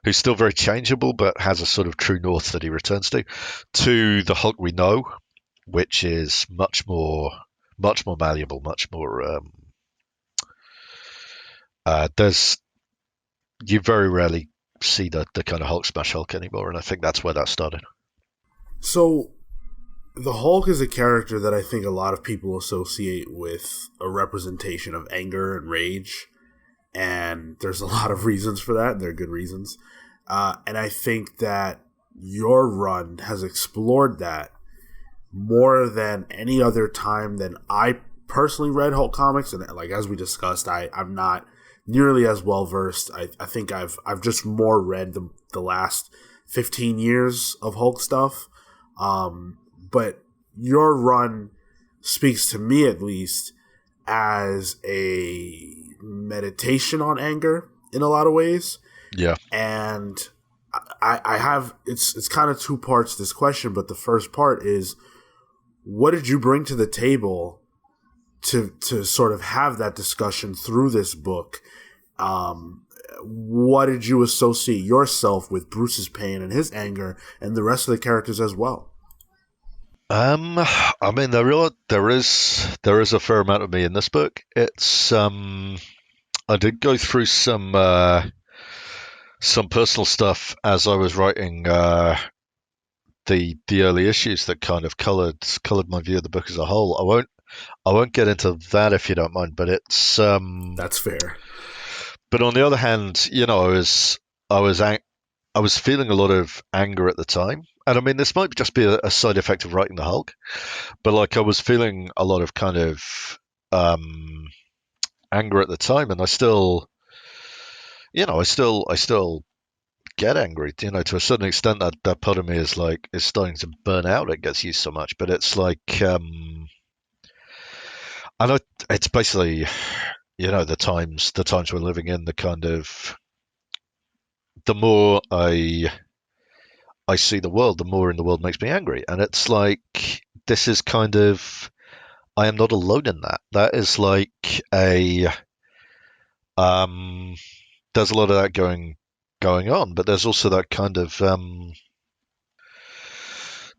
who's still very changeable but has a sort of true north that he returns to the Hulk we know, which is much more malleable, much more. You very rarely see the kind of Hulk smash Hulk anymore, and I think that's where that started. So, the Hulk is a character that I think a lot of people associate with a representation of anger and rage, and there's a lot of reasons for that, and they're good reasons. And I think that your run has explored that more than any other time than I personally read Hulk comics, and like as we discussed, I'm not nearly as well versed. I think I've just more read the last 15 years of Hulk stuff. But your run speaks to me, at least, as a meditation on anger in a lot of ways. Yeah. And I have, it's kind of two parts to this question, but the first part is, what did you bring to the table to sort of have that discussion through this book? What did you associate yourself with Bruce's pain and his anger and the rest of the characters as well? I mean, there is a fair amount of me in this book. It's I did go through some personal stuff as I was writing the early issues that kind of colored my view of the book as a whole. I won't get into that if you don't mind, but it's that's fair. But on the other hand, I was feeling a lot of anger at the time. And I mean, this might just be a side effect of writing the Hulk, but like I was feeling a lot of kind of anger at the time, and I still get angry. To a certain extent, that part of me is starting to burn out. It gets used so much, but it's like, I know it's basically, the times we're living in. The kind of the more I see the world, the more in the world makes me angry. And it's like, this is kind of, I am not alone in that. That is like there's a lot of that going on, but there's also that kind of,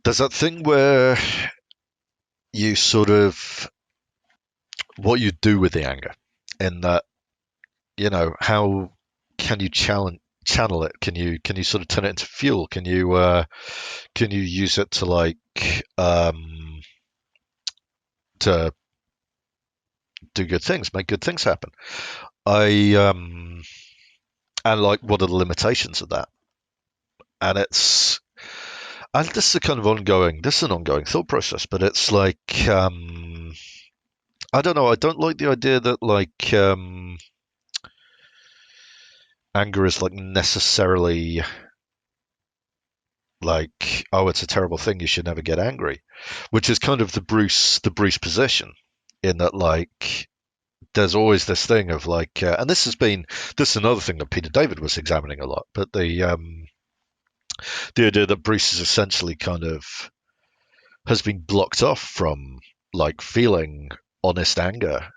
there's that thing where you sort of, what you do with the anger, in that, how can you channel it? Can you sort of turn it into fuel? Can you use it to to do good things, make good things happen? And like, what are the limitations of that? And this is an ongoing thought process, but it's like, I don't know. I don't like the idea that anger is necessarily it's a terrible thing, you should never get angry, which is kind of the Bruce position, in that there's always this thing of and this is another thing that Peter David was examining a lot, but the idea that Bruce is essentially kind of has been blocked off from feeling honest anger,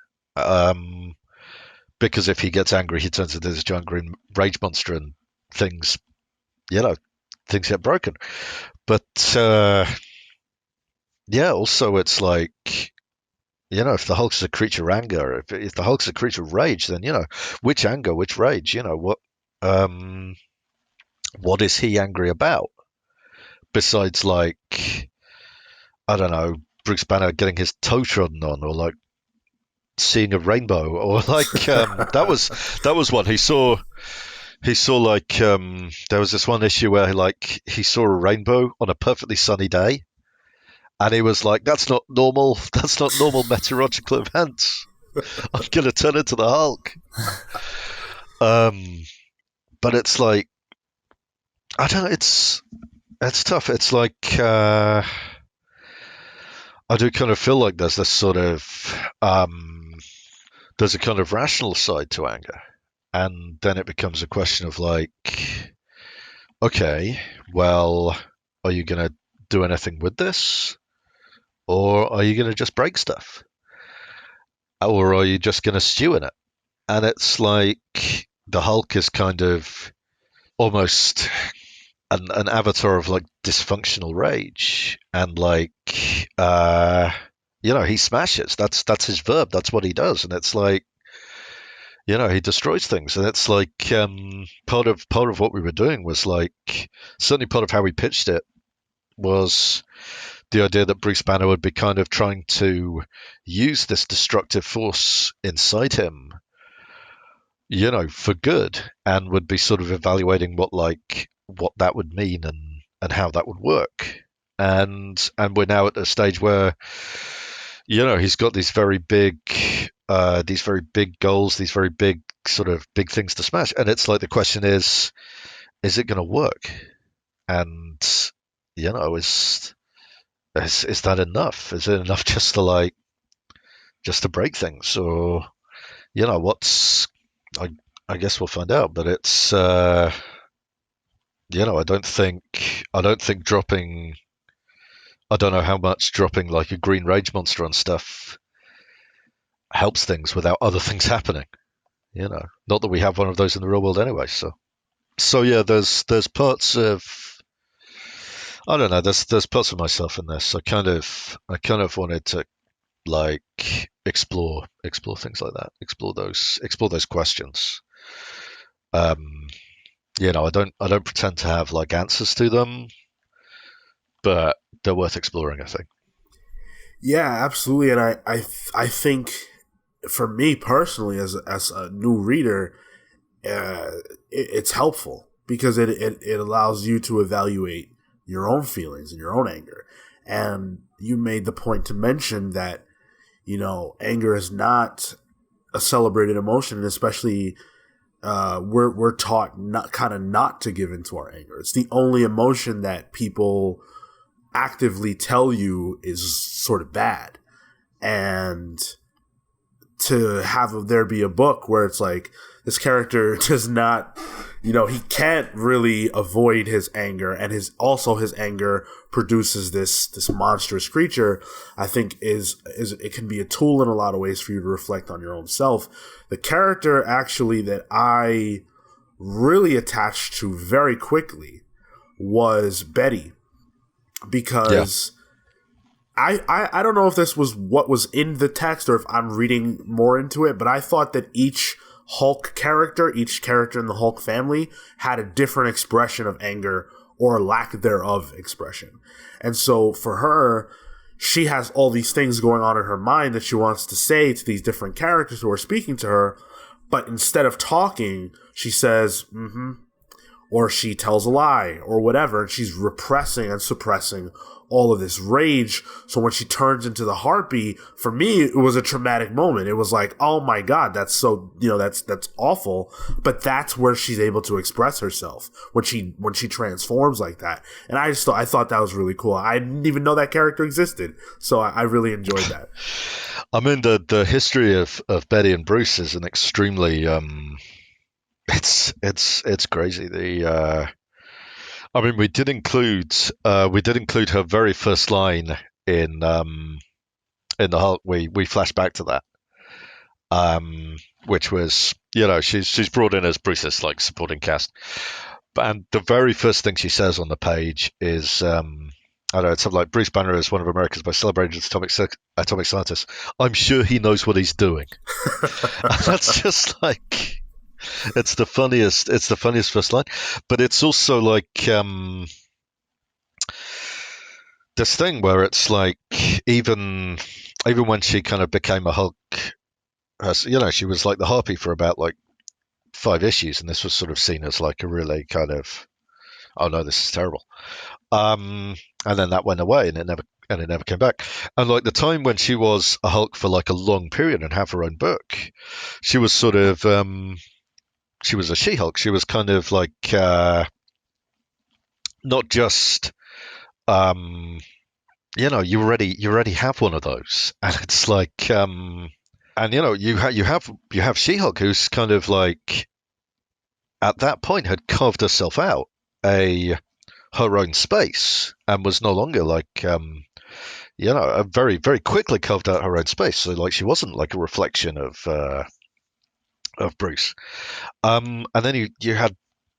because if he gets angry, he turns into this giant green rage monster, and things get broken. But also it's if the Hulk's a creature of anger, if the Hulk's a creature of rage, then which anger, which rage, what is he angry about? Besides I don't know, Bruce Banner getting his toe trodden on, or seeing a rainbow, or that was one he saw. There was this one issue where he saw a rainbow on a perfectly sunny day, and he was like, that's not normal meteorological events. I'm gonna turn into the Hulk. But it's like, I don't know. It's tough. It's like I do kind of feel like there's this sort of there's a kind of rational side to anger, and then it becomes a question of like, okay, well, are you gonna do anything with this, or are you gonna just break stuff, or are you just gonna stew in it? And it's like the Hulk is kind of almost an avatar of like dysfunctional rage, and like he smashes. That's his verb. That's what he does, and it's like he destroys things, and it's like part of what we were doing was like, certainly part of how we pitched it was the idea that Bruce Banner would be kind of trying to use this destructive force inside him, for good, and would be sort of evaluating what that would mean and how that would work. And we're now at a stage where, he's got these very big goals, these very big things to smash. And it's like, the question is it going to work? And, is that enough? Is it enough just to break things? Or, I guess we'll find out, but it's, I don't think dropping, I don't know how much dropping like a green rage monster on stuff helps things without other things happening. Not that we have one of those in the real world anyway. So yeah, there's parts of, I don't know, there's parts of myself in this. I kind of wanted to like explore things like that, explore those questions. I don't pretend to have like answers to them, but they're worth exploring, I think. Yeah, absolutely. And I think for me personally, as a new reader, it's helpful because it allows you to evaluate your own feelings and your own anger. And you made the point to mention that, anger is not a celebrated emotion, and especially we're taught not to give into our anger. It's the only emotion that people actively tell you is sort of bad. And to have there be a book where it's like, this character does not, he can't really avoid his anger, and his anger produces this monstrous creature, I think is it can be a tool in a lot of ways for you to reflect on your own self. The character actually that I really attached to very quickly was Betty, because I don't know if this was what was in the text or if I'm reading more into it, but I thought that each character in the Hulk family had a different expression of anger or lack thereof expression. And so for her, she has all these things going on in her mind that she wants to say to these different characters who are speaking to her, but instead of talking, she says, mm-hmm, or she tells a lie or whatever, and she's repressing and suppressing all of this rage. So when she turns into the Harpy, for me, it was a traumatic moment. It was like, oh my God, that's so, that's awful. But that's where she's able to express herself when she transforms like that. And I thought that was really cool. I didn't even know that character existed. So I really enjoyed that. I mean, the history of Betty and Bruce is an extremely, it's crazy. We did include her very first line in the Hulk. We flashed back to that, which was, she's brought in as Bruce's like supporting cast, and the very first thing she says on the page is, I don't know, it's something like, Bruce Banner is one of America's most celebrated atomic scientists. I'm sure he knows what he's doing. That's just like, it's the funniest first line, but it's also like this thing where it's like, even when she kind of became a Hulk, she was like the Harpy for about like 5 issues, and this was sort of seen as like a really kind of, oh no, this is terrible. And then that went away, and it and it never came back. And like the time when she was a Hulk for like a long period and have her own book, she was sort of she was a She-Hulk. She was kind of like not just you already have one of those, and it's like and you have She-Hulk, who's kind of like at that point had carved herself out her own space and was no longer like very very quickly carved out her own space. So like she wasn't like a reflection of Bruce. And then you had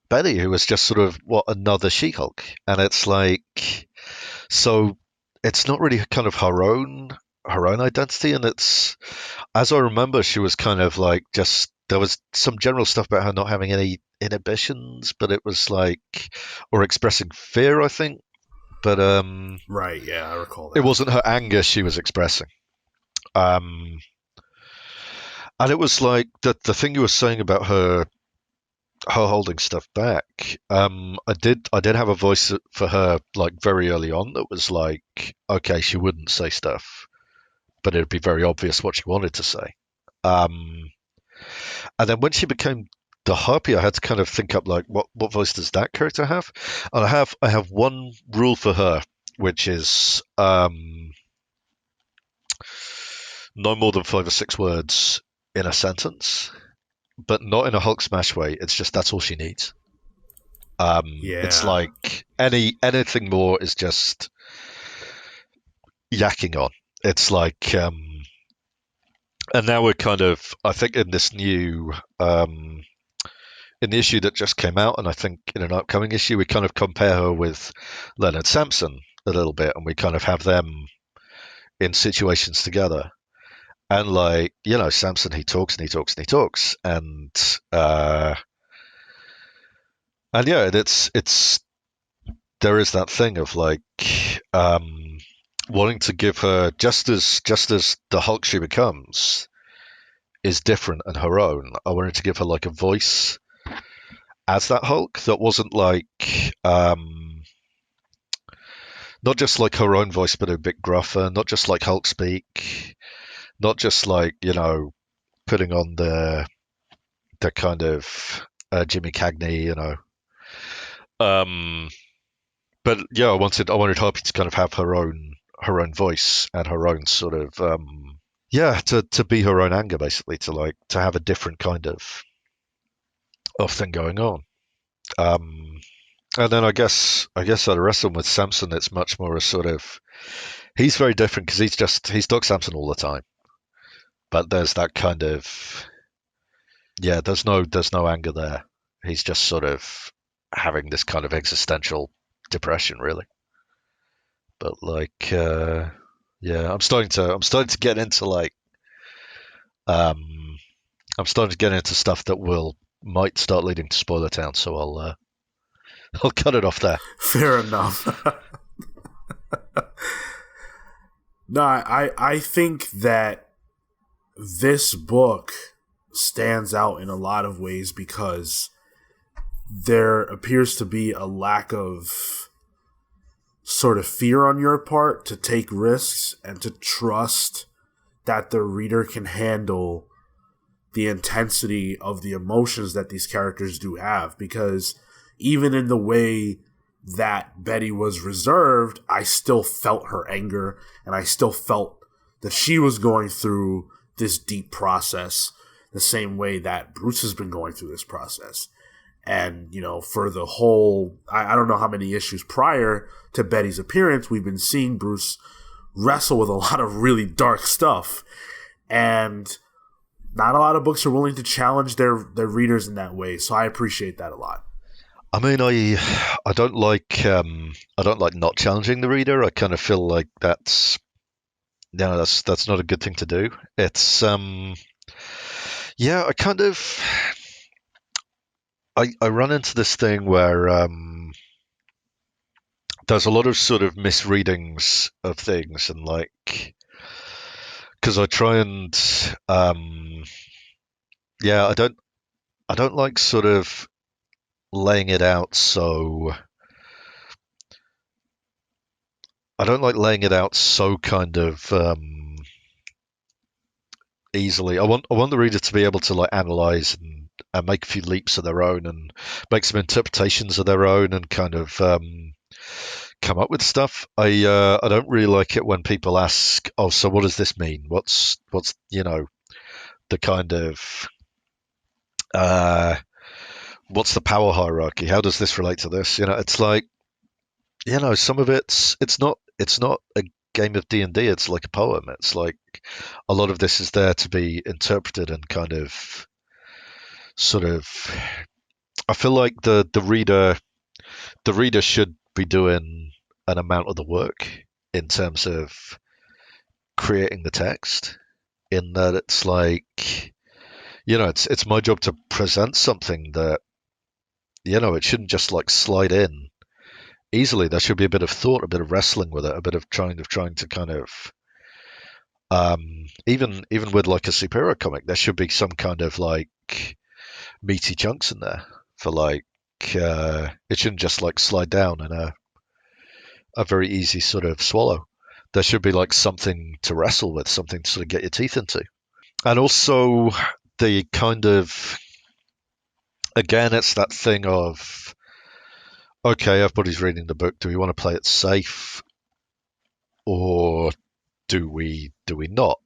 Betty, who was just sort of another She-Hulk, and it's like, so it's not really kind of her own identity, and it's, as I remember, she was kind of like, just there was some general stuff about her not having any inhibitions, but it was like, or expressing fear, I think, but right, yeah, I recall that. It wasn't her anger she was expressing. And it was like the thing you were saying about her holding stuff back. I did have a voice for her like very early on that was like, okay, she wouldn't say stuff, but it'd be very obvious what she wanted to say. And then when she became the Harpy, I had to kind of think up like what voice does that character have? And I have one rule for her, which is no more than 5 or 6 words in a sentence, but not in a Hulk smash way. It's just that's all she needs. It's like anything more is just yakking on. It's like, and now we're kind of, I think, in this new, in the issue that just came out, and I think in an upcoming issue, we kind of compare her with Leonard Sampson a little bit, and we kind of have them in situations together. And like, Sampson, he talks and he talks and he talks, and yeah, it's there is that thing of like wanting to give her, just as the Hulk she becomes is different and her own. I wanted to give her like a voice as that Hulk that wasn't like not just like her own voice, but a bit gruffer, not just like Hulk speak, not just like, putting on the kind of Jimmy Cagney, but yeah, I wanted Harpy to kind of have her own voice and her own sort of to be her own anger, basically, to have a different kind of thing going on. And then I guess I'd wrestle with Samson. It's much more a sort of, he's very different because he's Doc Samson all the time, but there's that kind of, there's no anger there. He's just sort of having this kind of existential depression, really. But like, I'm starting to get into like, I'm starting to get into stuff that might start leading to Spoiler Town. So I'll cut it off there. Fair enough. No, I think that this book stands out in a lot of ways because there appears to be a lack of sort of fear on your part to take risks and to trust that the reader can handle the intensity of the emotions that these characters do have. Because even in the way that Betty was reserved, I still felt her anger, and I still felt that she was going through this deep process the same way that Bruce has been going through this process. And, for the whole, I don't know how many issues prior to Betty's appearance, we've been seeing Bruce wrestle with a lot of really dark stuff. And not a lot of books are willing to challenge their readers in that way. So I appreciate that a lot. I mean, I don't like not challenging the reader. I kind of feel like that's not a good thing to do. It's I kind of I run into this thing where there's a lot of sort of misreadings of things, and like, because I try and I don't like sort of laying it out so I don't like laying it out so kind of easily. I want the reader to be able to like analyze and make a few leaps of their own and make some interpretations of their own and kind of come up with stuff. I don't really like it when people ask, "Oh, so what does this mean? What's the kind of uh, what's the power hierarchy? How does this relate to this?" It's like some of it's not a game of D&D. It's like a poem. It's like a lot of this is there to be interpreted and kind of sort of. I feel like the reader should be doing an amount of the work in terms of creating the text. In that it's like it's my job to present something that it shouldn't just like slide in easily. There should be a bit of thought, a bit of wrestling with it, a bit of trying to kind of even with like a superhero comic, there should be some kind of like meaty chunks in there for like it shouldn't just like slide down in a very easy sort of swallow. There should be like something to wrestle with, something to sort of get your teeth into. And also the kind of, again, it's that thing of, okay, everybody's reading the book. Do we want to play it safe, or do we not?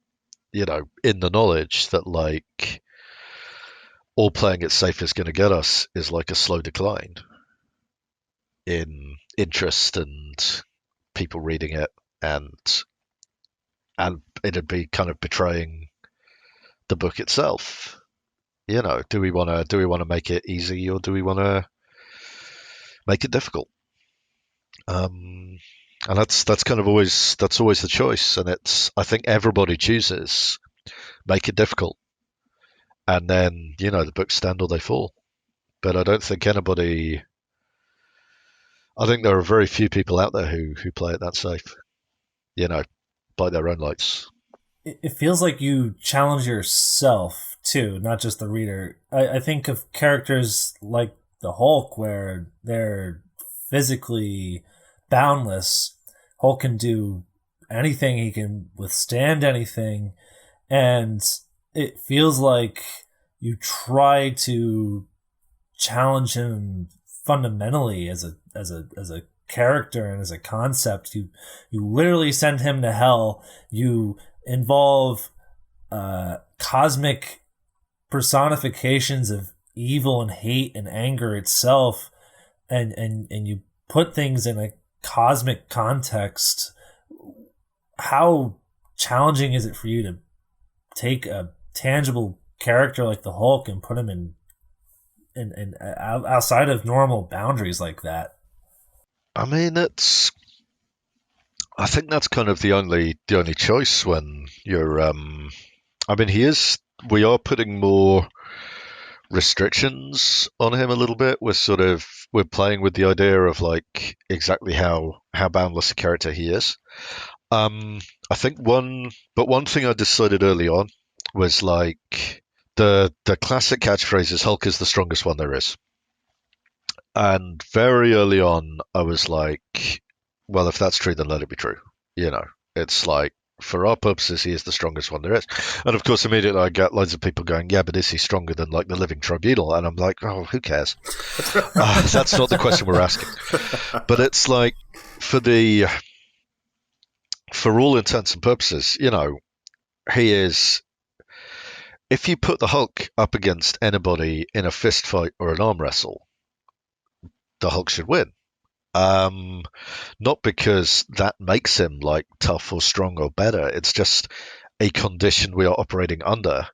In the knowledge that like all playing it safe is going to get us is like a slow decline in interest and people reading it, and it'd be kind of betraying the book itself. Do we want to make it easy, or do we want to make it difficult? And that's kind of always the choice. And I think everybody chooses make it difficult, and then the books stand or they fall. But I don't think anybody. I think there are very few people out there who play it that safe. By their own lights. It feels like you challenge yourself too, not just the reader. I think of characters like the Hulk, where they're physically boundless. Hulk can do anything, he can withstand anything, and it feels like you try to challenge him fundamentally as a character and as a concept. You literally send him to hell. You involve cosmic personifications of evil and hate and anger itself, and you put things in a cosmic context. How challenging is it for you to take a tangible character like the Hulk and put him in outside of normal boundaries like that? I mean, I think that's kind of the only choice when you're. I mean, we are putting more restrictions on him a little bit. We're playing with the idea of like exactly how boundless a character he is. I think one thing I decided early on was like the classic catchphrase is Hulk is the strongest one there is. And very early on, I was like, well, if that's true, then let it be true. It's like, for our purposes, he is the strongest one there is. And of course, immediately I get loads of people going, yeah, but is he stronger than like the living tribunal? And I'm like, oh, who cares? That's not the question we're asking. But it's like, for all intents and purposes, he is. If you put the Hulk up against anybody in a fist fight or an arm wrestle, the Hulk should win. Not because that makes him like tough or strong or better. It's just a condition we are operating under,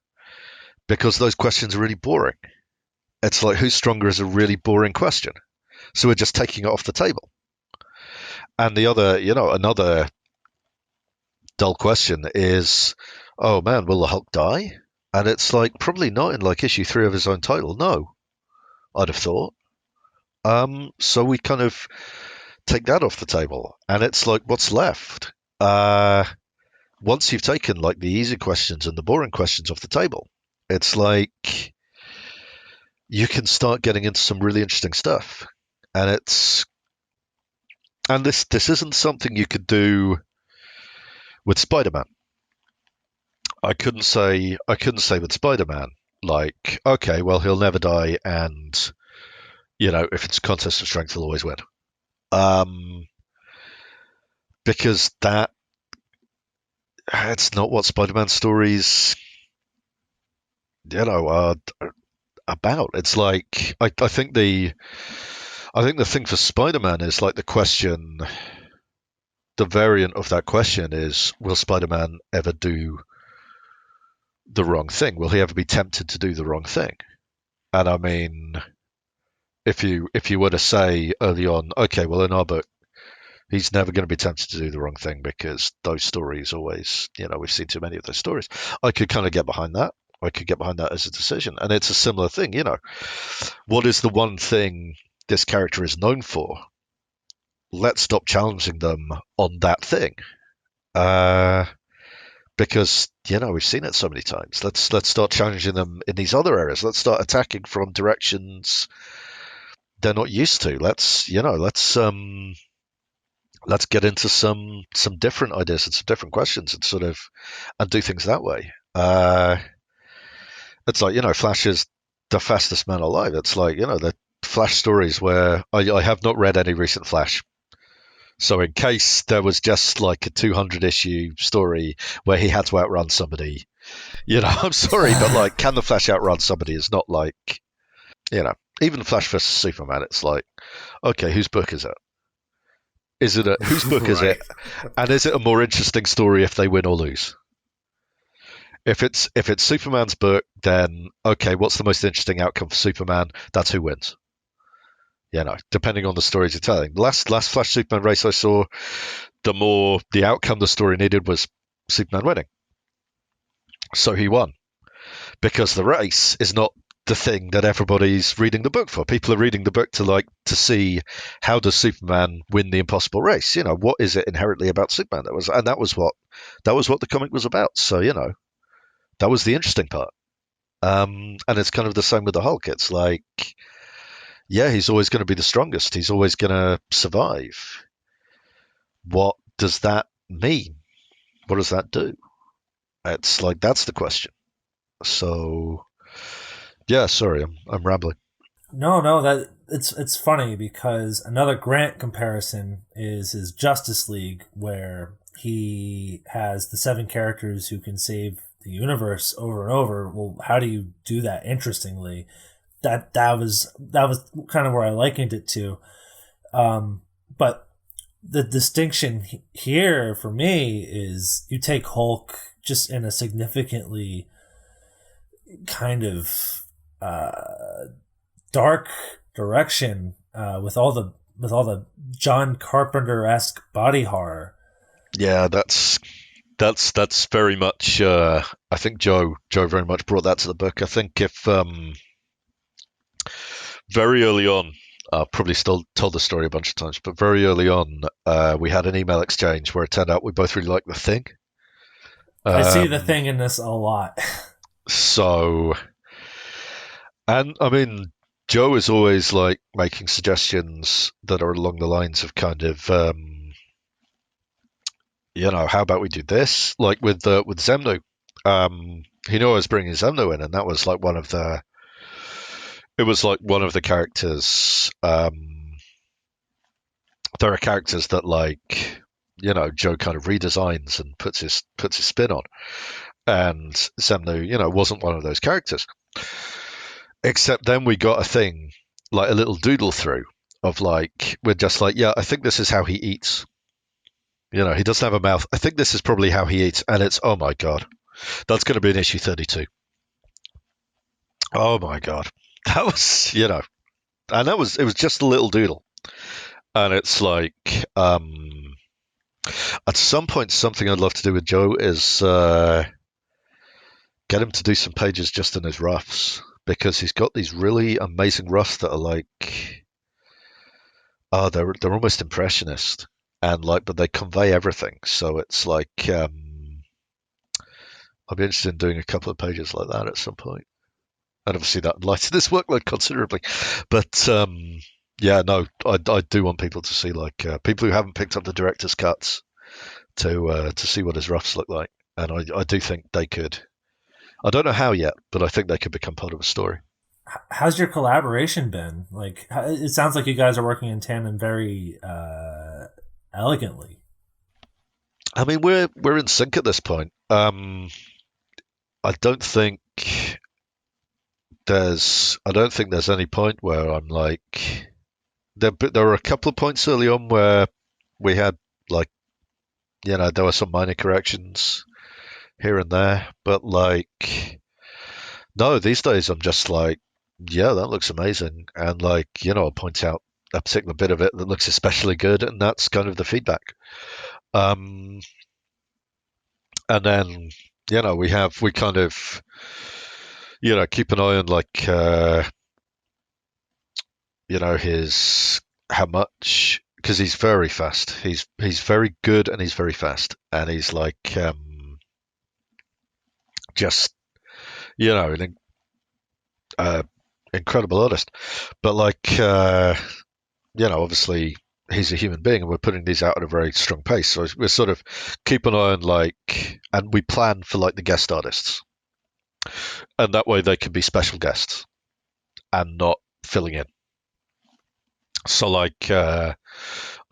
because those questions are really boring. It's like, who's stronger is a really boring question. So we're just taking it off the table. And the other, another dull question is, oh man, will the Hulk die? And it's like, probably not in like issue 3 of his own title. No, I'd have thought. So we kind of take that off the table, and it's like, what's left? Once you've taken like the easy questions and the boring questions off the table, it's like you can start getting into some really interesting stuff. And And this isn't something you could do with Spider-Man. I couldn't say with Spider-Man, like, okay, well, he'll never die, and if it's a contest of strength, he'll always win. Because it's not what Spider-Man stories, are about. It's like I think the thing for Spider-Man is like the variant of that question is, will Spider-Man ever do the wrong thing? Will he ever be tempted to do the wrong thing? And I mean, if you were to say early on, okay, well, in our book, he's never going to be tempted to do the wrong thing because those stories always, we've seen too many of those stories. I could kind of get behind that. I could get behind that as a decision. And it's a similar thing, What is the one thing this character is known for? Let's stop challenging them on that thing. Because we've seen it so many times. Let's start challenging them in these other areas. Let's start attacking from directions they're not used to. Let's get into some different ideas and some different questions and do things that way. It's like Flash is the fastest man alive. It's like the Flash stories where I have not read any recent Flash. So in case there was just like a 200 issue story where he had to outrun somebody, I'm sorry, but like, can the Flash outrun somebody? Is not like, even Flash versus Superman. It's like, okay, whose book is it? Is it whose book is it? And is it a more interesting story if they win or lose? If it's Superman's book, then okay, what's the most interesting outcome for Superman? That's who wins. Depending on the stories you're telling. Last Flash Superman race I saw, the outcome the story needed was Superman winning. So he won. Because the race is not the thing that everybody's reading the book for. People are reading the book to see how does Superman win the impossible race. What is it inherently about Superman? That was what the comic was about. So that was the interesting part. And it's kind of the same with the Hulk. It's like, yeah, he's always going to be the strongest. He's always going to survive. What does that mean? What does that do? It's like, that's the question. So, yeah, sorry, I'm rambling. No, that it's funny because another Grant comparison is his Justice League, where he has the 7 characters who can save the universe over and over. Well, how do you do that interestingly? That was kind of where I likened it to. But the distinction here for me is you take Hulk just in a significantly kind of dark direction with all the John Carpenter-esque body horror. Yeah, that's very much. I think Joe very much brought that to the book. I think if very early on, probably still told the story a bunch of times, but very early on, we had an email exchange where it turned out we both really liked The Thing. I see The Thing in this a lot. So, and I mean, Joe is always like making suggestions that are along the lines of kind of, how about we do this? Like with Zemnu, he knew I was bringing Zemnu in, and that was like one of the. It was like one of the characters. There are characters that like, Joe kind of redesigns and puts his spin on, and Zemnu, wasn't one of those characters. Except then we got a thing, like a little doodle through of like, we're just like, yeah, I think this is how he eats. He doesn't have a mouth. I think this is probably how he eats. And it's, oh my God, that's going to be in issue 32. Oh my God. That was, and it was just a little doodle. And it's like, at some point, something I'd love to do with Joe is get him to do some pages just in his roughs, because he's got these really amazing roughs that are like, they're almost impressionist, and like, but they convey everything. So it's like, I'll be interested in doing a couple of pages like that at some point. And obviously that lightened this workload considerably. But yeah, no, I do want people to see like people who haven't picked up the director's cuts to see what his roughs look like, and I do think they could. I don't know how yet, but I think they could become part of a story. How's your collaboration been? Like, it sounds like you guys are working in tandem very elegantly. I mean, we're in sync at this point. I don't think I don't think there's any point where I'm like there were a couple of points early on where we had like there were some minor corrections here and there, but like no, these days I'm just like yeah, that looks amazing, and like I'll point out a particular bit of it that looks especially good, and that's kind of the feedback. Um, and then we kind of keep an eye on like his how much, because he's very fast. He's very good and he's very fast, and he's like just an uh, incredible artist. But like obviously he's a human being, and we're putting these out at a very strong pace. So we're sort of keep an eye on like, and we plan for like the guest artists, and that way they can be special guests and not filling in. So like I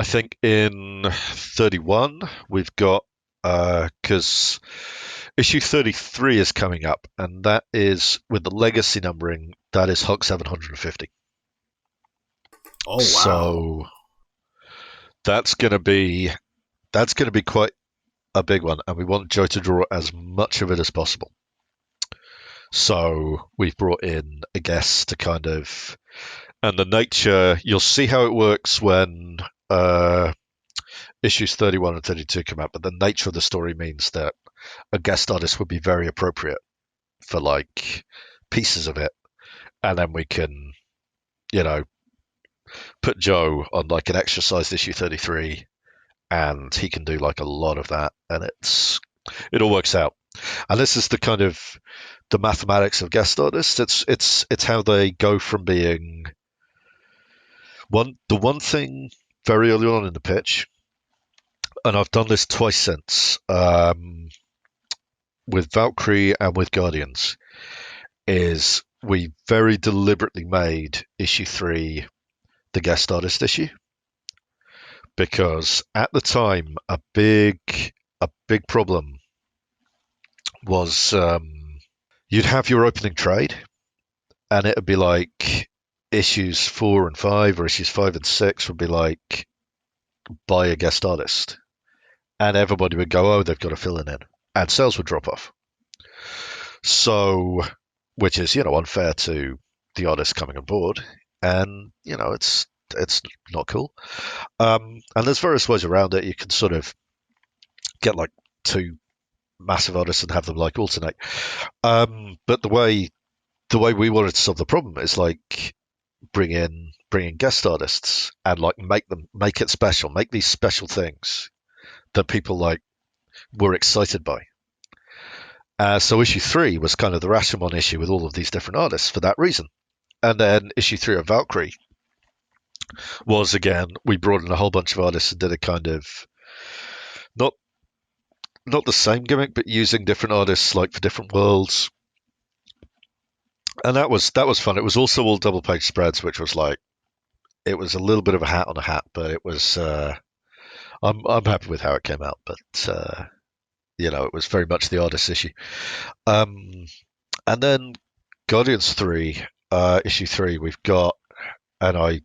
think in 31 we've got because issue 33 is coming up, and that is with the legacy numbering. That is Hulk 750. Oh wow! So that's gonna be quite a big one, and we want Joe to draw as much of it as possible. So we've brought in a guest to kind of, and the nature, you'll see how it works when issues 31 and 32 come out, but the nature of the story means that a guest artist would be very appropriate for like pieces of it, and then we can, put Joe on like an exercised issue 33, and he can do like a lot of that, and it all works out. And this is the kind of the mathematics of guest artists. It's how they go from being the one thing very early on in the pitch, and I've done this twice since with Valkyrie and with Guardians, is we very deliberately made issue 3 the guest artist issue, because at the time a big problem was you'd have your opening trade, and it'd be like issues 4 and 5 or issues 5 and 6 would be like buy a guest artist, and everybody would go, oh, they've got to fill in, and sales would drop off. So, which is unfair to the artist coming on board, and it's not cool. And there's various ways around it. You can sort of get like 2 massive artists and have them like alternate. But the way we wanted to solve the problem is like bring in guest artists and like make it special, make these special things that people like were excited by. So issue 3 was kind of the Rashomon issue with all of these different artists for that reason. And then issue 3 of Valkyrie was, again, we brought in a whole bunch of artists and did a kind of not the same gimmick, but using different artists like for different worlds. And that was fun. It was also all double page spreads, which was like, it was a little bit of a hat on a hat, but it was I'm happy with how it came out, but it was very much the artist issue. And then Guardians 3, issue 3, we've got, and I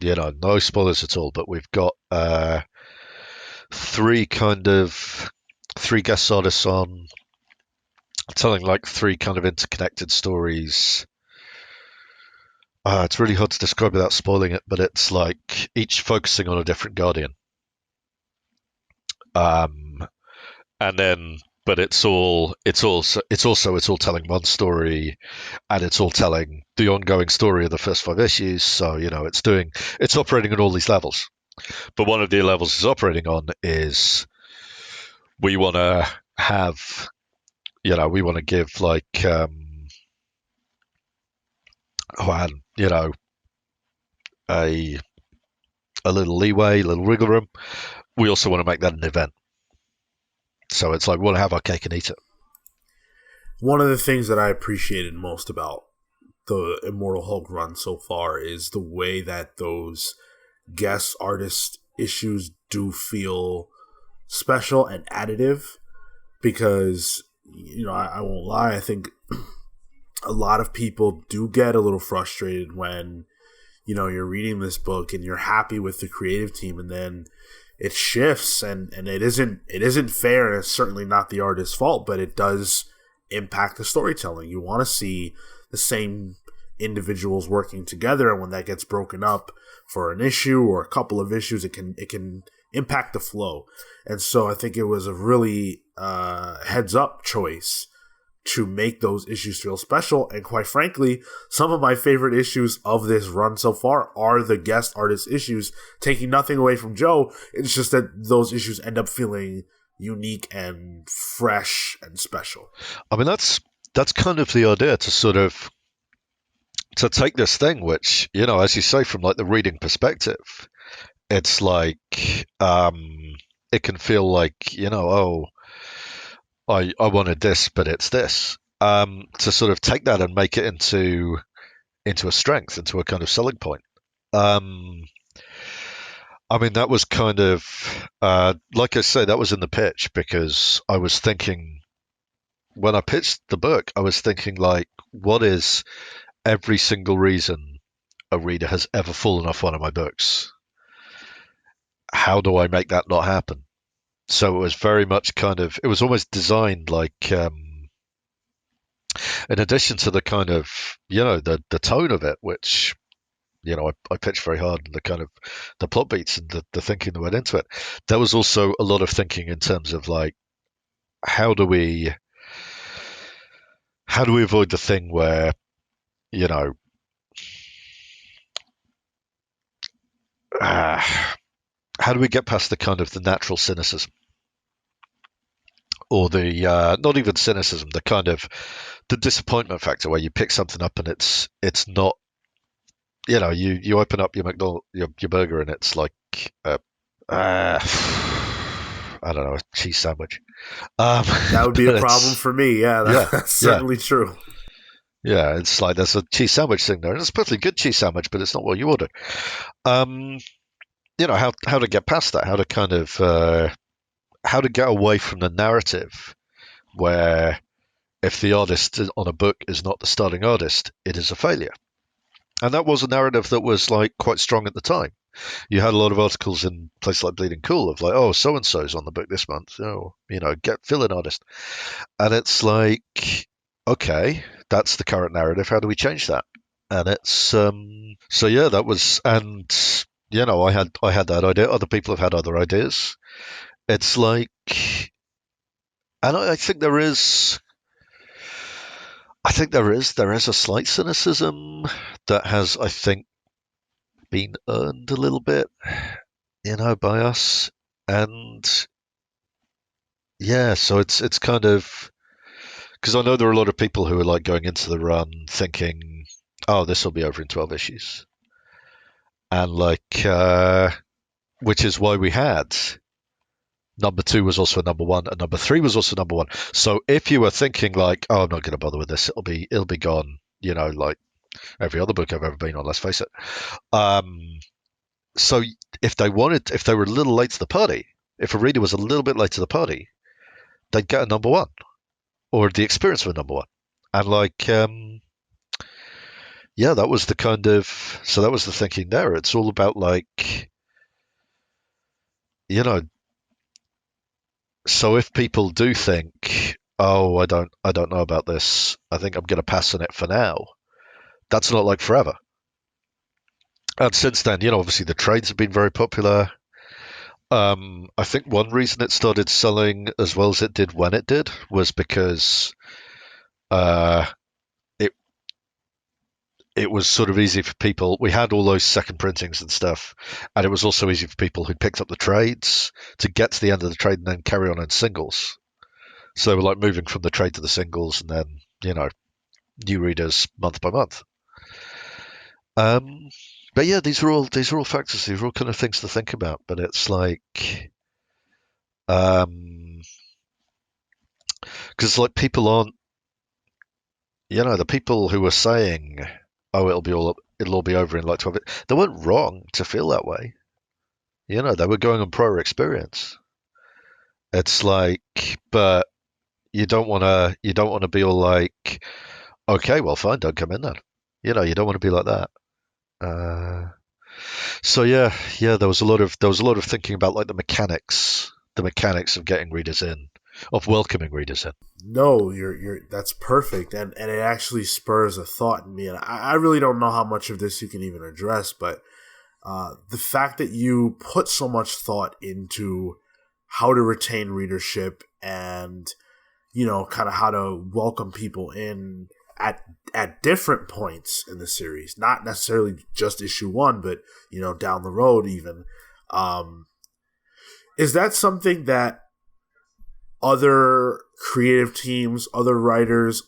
no spoilers at all, but we've got 3 guest artists on, telling like 3 kind of interconnected stories. It's really hard to describe without spoiling it, but it's like each focusing on a different Guardian. And then, but it's all telling one story, and it's all telling the ongoing story of the first 5 issues. So it's operating on all these levels. But one of the levels it's operating on is we want to have, we want to give like a little leeway, a little wiggle room, we also want to make that an event. So it's like we want to have our cake and eat it. One of the things that I appreciated most about the Immortal Hulk run so far is the way that those guest artist issues do feel special and additive, because, you know, I won't lie, I think a lot of people do get a little frustrated when, you know, you're reading this book and you're happy with the creative team, and then it shifts, and it isn't fair, and it's certainly not the artist's fault, but it does impact the storytelling. You want to see the same individuals working together, and when that gets broken up for an issue or a couple of issues, it can impact the flow. And so I think it was a really heads up choice to make those issues feel special. And quite frankly, some of my favorite issues of this run so far are the guest artist issues, taking nothing away from Joe. It's just that those issues end up feeling unique and fresh and special. I mean, that's kind of the idea, to sort of to take this thing, which, you know, as you say, from like the reading perspective, it's like it can feel like, you know, oh, I wanted this, but it's this. To sort of take that and make it into a strength, into a kind of selling point. I mean, that was kind of like I say, that was in the pitch, because I was thinking, when I pitched the book, I was thinking, like, what is every single reason a reader has ever fallen off one of my books? How do I make that not happen? So it was very much kind of, it was almost designed like, in addition to the kind of, you know, the tone of it, which, you know, I pitched very hard, and the kind of the plot beats and the thinking that went into it. There was also a lot of thinking in terms of, like, how do we avoid the thing where, you know, how do we get past the kind of the natural cynicism, or the not even cynicism, the kind of the disappointment factor, where you pick something up and it's not, you know, you open up your your burger and it's like I don't know, a cheese sandwich. That would be a problem for me. Yeah, that's certainly true. Yeah, it's like there's a cheese sandwich thing there, and it's a perfectly good cheese sandwich, but it's not what you ordered. You know, how to get past that, how to kind of how to get away from the narrative where if the artist on a book is not the starting artist, it is a failure. And that was a narrative that was, like, quite strong at the time. You had a lot of articles in places like Bleeding Cool of, like, oh, so and so's on the book this month. Oh, you know, fill in artist. And it's like, okay, that's the current narrative. How do we change that? And it's so yeah, that was, and you know, I had that idea. Other people have had other ideas. It's like, and I think there is a slight cynicism that has, I think, been earned a little bit, you know, by us. And yeah, so it's kind of, because I know there are a lot of people who are, like, going into the run thinking, oh, this will be over in 12 issues. And, like, which is why we had number 2 was also number 1, and number 3 was also number 1. So if you were thinking, like, oh, I'm not going to bother with this, it'll be gone, you know, like every other book I've ever been on, let's face it. So if they were a little late to the party, if a reader was a little bit late to the party, they'd get a number 1, or the experience of a number 1. And, like, yeah, that was the kind of, so that was the thinking there. It's all about, like, you know, so if people do think, oh, I don't know about this, I think I'm going to pass on it for now, that's not like forever. And since then, you know, obviously the trades have been very popular. I think one reason it started selling as well as it did when it did was because it was sort of easy for people. We had all those second printings and stuff, and it was also easy for people who picked up the trades to get to the end of the trade and then carry on in singles. So they were, like, moving from the trade to the singles, and then, you know, new readers month by month. but yeah, these are all factors. These are all kind of things to think about. But it's like, um, because like people aren't, the people who were saying, "Oh, it'll all be over in like 12," they weren't wrong to feel that way. They were going on prior experience. It's like, but you don't want to be all like, okay, well, fine, don't come in then. You don't want to be like that. Uh, so yeah, there was a lot of thinking about like the mechanics of getting readers in, of welcoming readers in. No, you're that's perfect, and it actually spurs a thought in me, and I really don't know how much of this you can even address, but the fact that you put so much thought into how to retain readership and kind of how to welcome people in at different points in the series, not necessarily just issue one, but down the road even. Is that something that other creative teams, other writers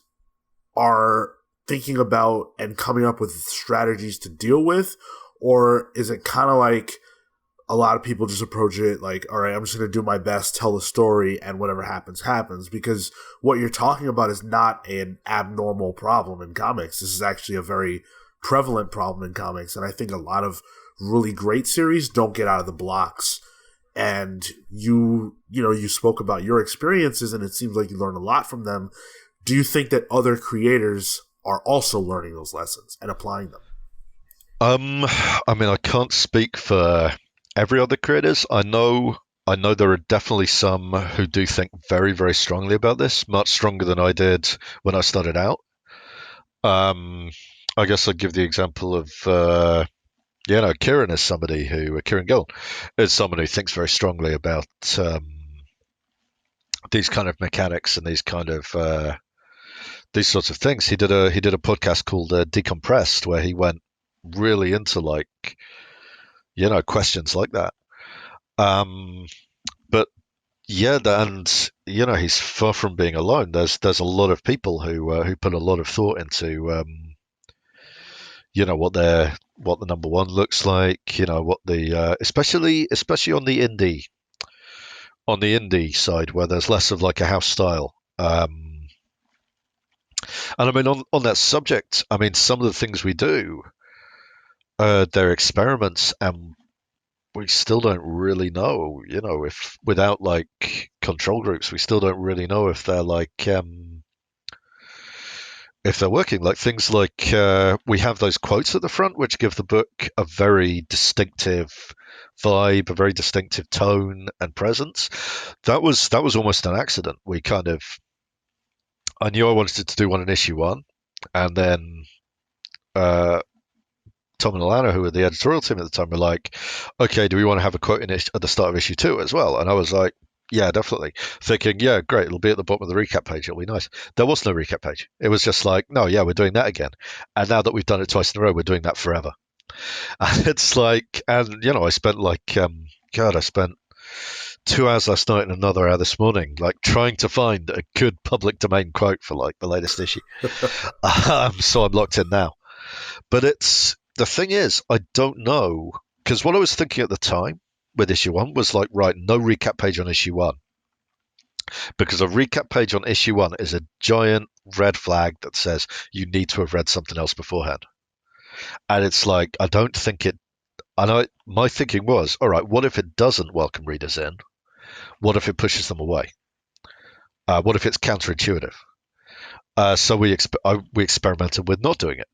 are thinking about and coming up with strategies to deal with? Or is it kind of like a lot of people just approach it like, all right, I'm just going to do my best, tell the story, and whatever happens, happens? Because what you're talking about is not an abnormal problem in comics. This is actually a very prevalent problem in comics. And I think a lot of really great series don't get out of the blocks. And you spoke about your experiences, and it seems like you learned a lot from them. Do you think that other creators are also learning those lessons and applying them? I mean, I can't speak for every other creators. I know there are definitely some who do think very, very strongly about this, much stronger than I did when I started out. I guess I'd give the example of Kieran is somebody who Kieran Gill is someone who thinks very strongly about these kind of mechanics and these sorts of things. He did a podcast called Decompressed, where he went really into like questions like that. But yeah, and he's far from being alone. There's a lot of people who put a lot of thought into what the number one looks like. What the especially on the indie side, where there's less of like a house style. And I mean, on that subject, I mean, some of the things we do, they're experiments, and we still don't really know, if without like control groups, we still don't really know if they're like, if they're working. Like things like we have those quotes at the front, which give the book a very distinctive vibe, a very distinctive tone and presence. That was almost an accident. I knew I wanted to do one in issue one, and then uh, Tom and Alana, who were the editorial team at the time, were like, okay, do we want to have a quote at the start of issue two as well? And I was like, yeah, definitely. Thinking, yeah, great, it'll be at the bottom of the recap page, it'll be nice. There was no recap page. It was just like, no, yeah, we're doing that again. And now that we've done it twice in a row, we're doing that forever. And it's like, and I spent like, I spent 2 hours last night and another hour this morning, like trying to find a good public domain quote for like the latest issue. So I'm locked in now. But the thing is, I don't know, because what I was thinking at the time with issue one was like, right, no recap page on issue one, because a recap page on issue one is a giant red flag that says you need to have read something else beforehand. And it's like, I don't think it. I know my thinking was, all right, what if it doesn't welcome readers in? What if it pushes them away? What if it's counterintuitive? So we experimented with not doing it.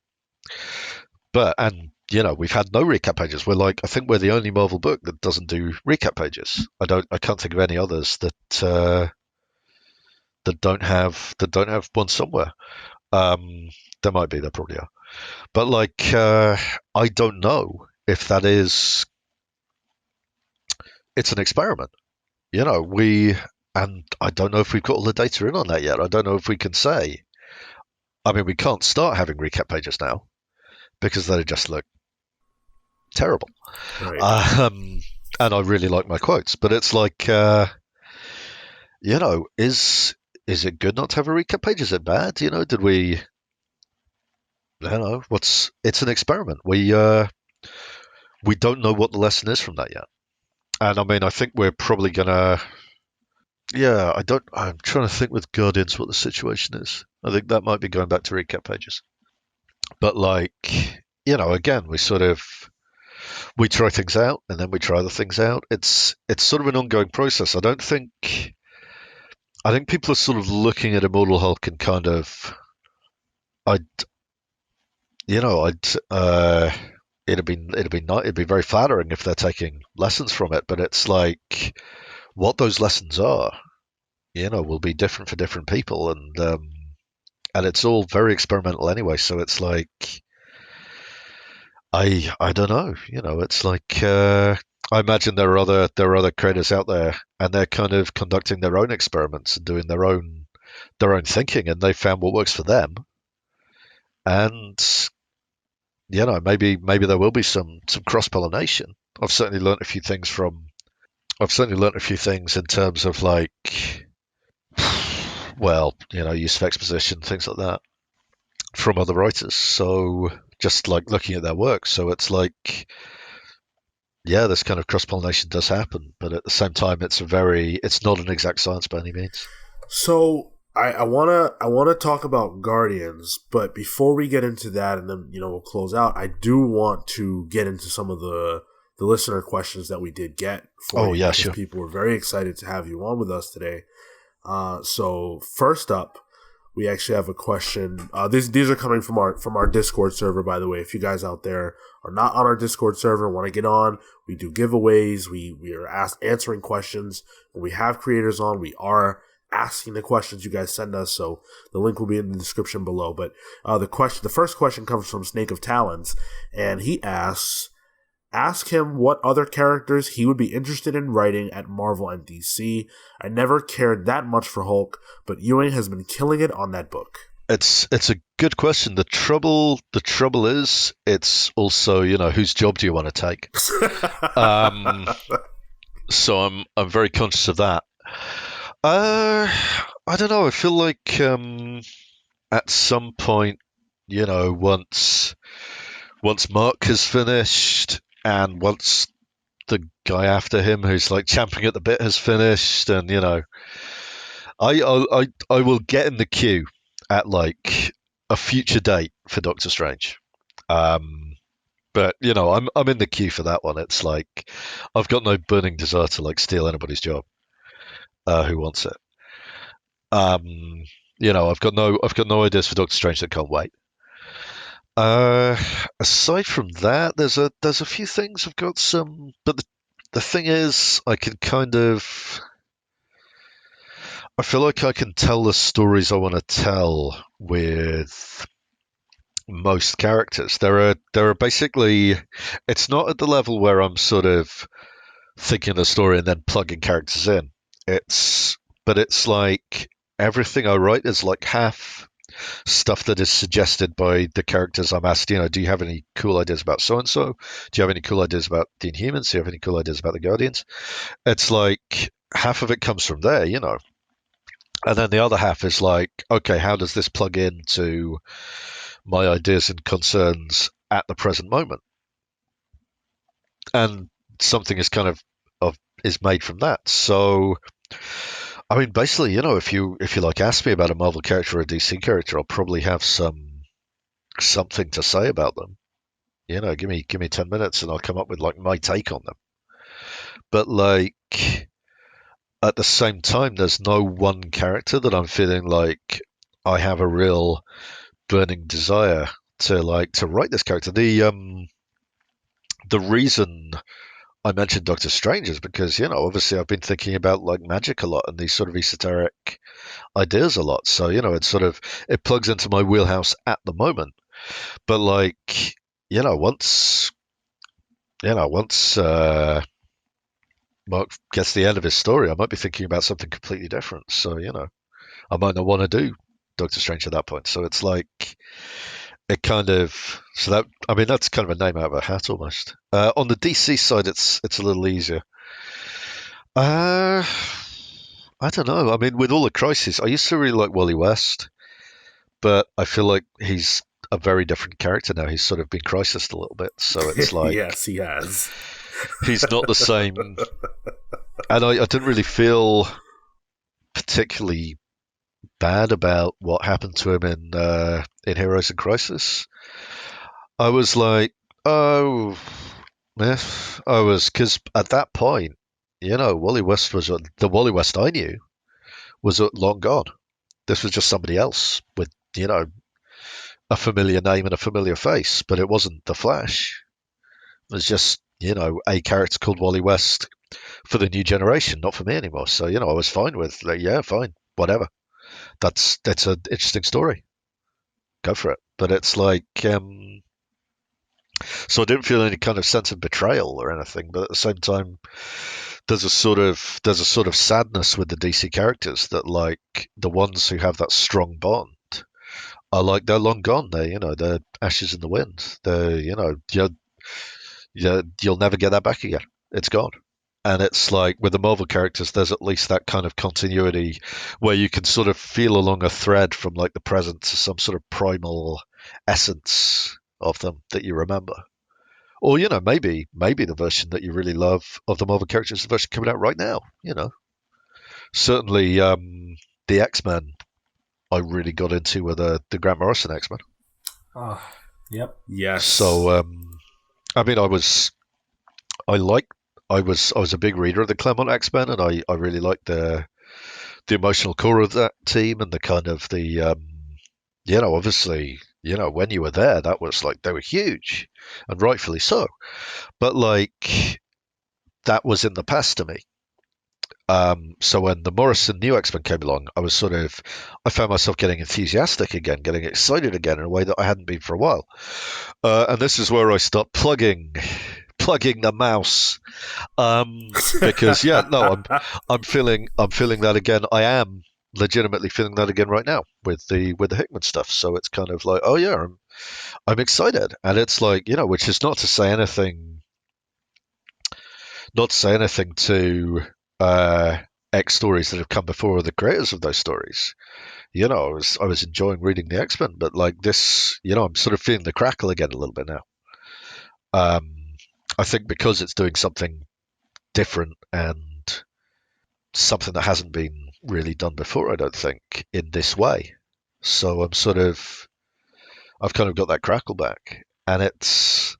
And we've had no recap pages. I think we're the only Marvel book that doesn't do recap pages. I can't think of any others that don't have one somewhere. There might be, there probably are. But I don't know if that is. It's an experiment. And I don't know if we've got all the data in on that yet. I don't know if we can say. I mean, we can't start having recap pages now because they just look terrible. Right. And I really like my quotes, but it's like, is it good not to have a recap page? Is it bad? Did we? I don't know. It's an experiment. we don't know what the lesson is from that yet. And I mean, I think we're probably gonna. Yeah, I'm trying to think with Guardians what the situation is. I think that might be going back to recap pages. But like, again, we try things out and then we try other things out. It's sort of an ongoing process. I think people are sort of looking at Immortal Hulk and kind of, I'd, you know, I'd, it'd be very flattering if they're taking lessons from it. But it's like what those lessons are, will be different for different people, and it's all very experimental anyway. So it's like, I don't know, it's like. I imagine there are other creators out there, and they're kind of conducting their own experiments and doing their own thinking, and they found what works for them. And maybe there will be some cross pollination. I've certainly learnt a few things in terms of like, well, use of exposition, things like that, from other writers. So just like looking at their work, so it's like. Yeah, this kind of cross pollination does happen, but at the same time, it's not an exact science by any means. So I wanna talk about Guardians, but before we get into that, and then we'll close out. I do want to get into some of the listener questions that we did get. Yeah, sure. People were very excited to have you on with us today. So first up, we actually have a question. These are coming from our Discord server, by the way. If you guys out there are not on our Discord server and want to get on, we do giveaways. We are answering questions. When we have creators on, we are asking the questions you guys send us. So the link will be in the description below. But the first question comes from Snake of Talons, and he asks. Ask him what other characters he would be interested in writing at Marvel and DC. I never cared that much for Hulk, but Ewing has been killing it on that book. It's a good question. The trouble is, it's also whose job do you want to take? So I'm very conscious of that. I don't know. I feel like at some point, once Mark has finished. And once the guy after him, who's like champing at the bit, has finished, and I will get in the queue at like a future date for Doctor Strange. But I'm in the queue for that one. It's like I've got no burning desire to like steal anybody's job who wants it. I've got no ideas for Doctor Strange that can't wait. Aside from that, there's a few things I've got some, but the thing is, I feel like I can tell the stories I want to tell with most characters. There are basically, it's not at the level where I'm sort of thinking the story and then plugging characters in. But it's like everything I write is like half stuff that is suggested by the characters I'm asked. Do you have any cool ideas about so and so? Do you have any cool ideas about the Inhumans? Do you have any cool ideas about the Guardians? It's like half of it comes from there, and then the other half is like, okay, how does this plug into my ideas and concerns at the present moment? And something is kind of is made from that. So I mean, basically, if you like ask me about a Marvel character or a DC character, I'll probably have something to say about them. Give me 10 minutes and I'll come up with like my take on them. But like at the same time, there's no one character that I'm feeling like I have a real burning desire to write this character. The reason I mentioned Doctor Strange is because, obviously I've been thinking about like magic a lot and these sort of esoteric ideas a lot. So, it plugs into my wheelhouse at the moment. But like, once Mark gets the end of his story, I might be thinking about something completely different. So, I might not want to do Doctor Strange at that point. So it's like, it kind of, that's kind of a name out of a hat almost. On the DC side, it's a little easier. I don't know. I mean, with all the crises, I used to really like Wally West, but I feel like he's a very different character now. He's sort of been crisised a little bit, so it's like yes, he has. he's not the same. And I didn't really feel particularly bad about what happened to him in Heroes in Crisis. I was like, oh, yeah. I was, because at that point, Wally West was the Wally West I knew was long gone. This was just somebody else with a familiar name and a familiar face, but it wasn't the Flash. It was just a character called Wally West for the new generation, not for me anymore. So I was fine with like, yeah, fine, whatever. That's an interesting story. Go for it. But it's like, so I didn't feel any kind of sense of betrayal or anything. But at the same time, there's a sort of sadness with the DC characters that like the ones who have that strong bond are like they're long gone. They're ashes in the wind. You'll never get that back again. It's gone. And it's like with the Marvel characters, there's at least that kind of continuity where you can sort of feel along a thread from like the present to some sort of primal essence of them that you remember. Or, maybe the version that you really love of the Marvel characters is the version coming out right now, Certainly the X-Men I really got into were the Grant Morrison X-Men. Oh, yep. Yes. So, I mean, I was a big reader of the Claremont X-Men, and I really liked the emotional core of that team and the kind of the obviously when you were there, that was like they were huge, and rightfully so. But like that was in the past to me. So when the Morrison new X-Men came along, I found myself getting enthusiastic again, getting excited again in a way that I hadn't been for a while. And this is where I start plugging the mouse, because I'm feeling that again. I am legitimately feeling that again right now with the Hickman stuff. So it's kind of like, oh yeah, I'm excited, and it's like which is not to say anything to X stories that have come before the creators of those stories. I was enjoying reading the X-Men, but like this, I'm sort of feeling the crackle again a little bit now. I think because it's doing something different and something that hasn't been really done before, I don't think, in this way. So I've kind of got that crackle back. And it's,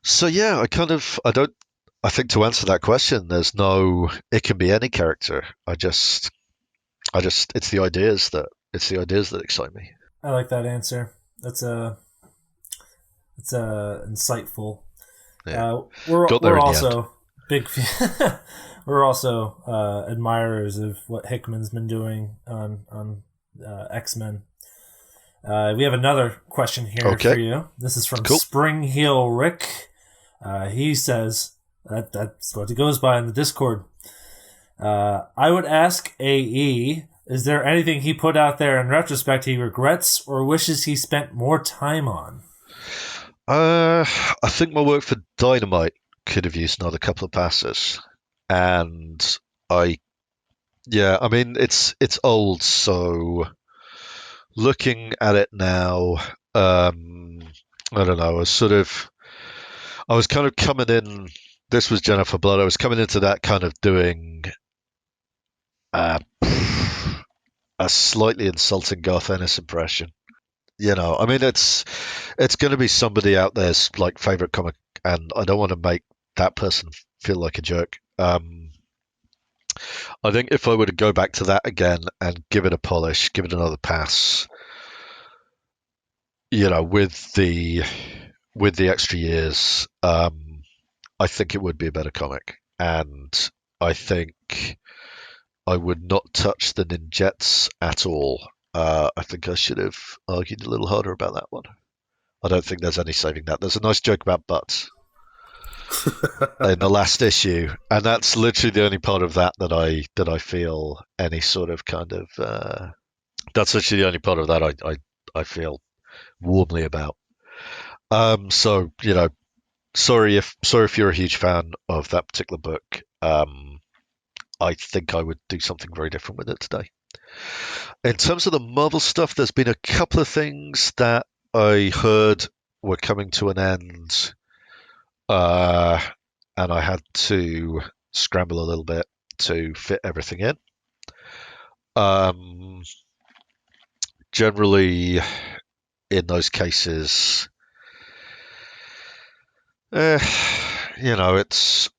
so yeah, I think to answer that question, it can be any character. It's the ideas that excite me. I like that answer. That's insightful. Yeah. We're also big. We're also admirers of what Hickman's been doing on X-Men. We have another question here for you. This is from Spring Heel Rick. He says that's what it goes by in the Discord. I would ask AE, is there anything he put out there in retrospect he regrets or wishes he spent more time on? I think my work for Dynamite could have used another couple of passes, and I mean it's old, so looking at it now, I don't know. I was kind of coming in. This was Jennifer Blood. I was coming into that kind of doing a slightly insulting Garth Ennis impression. I mean, it's going to be somebody out there's like favorite comic, and I don't want to make that person feel like a jerk. I think if I were to go back to that again and give it a polish, give it another pass, with the extra years, I think it would be a better comic, and I think I would not touch the Ninjets at all. I think I should have argued a little harder about that one. I don't think there's any saving that. There's a nice joke about butts in the last issue, and that's literally the only part of that I feel any sort of kind of. That's literally the only part of that I feel warmly about. So sorry if you're a huge fan of that particular book. I think I would do something very different with it today. In terms of the Marvel stuff, there's been a couple of things that I heard were coming to an end, and I had to scramble a little bit to fit everything in. Um, Generally, in those cases, it's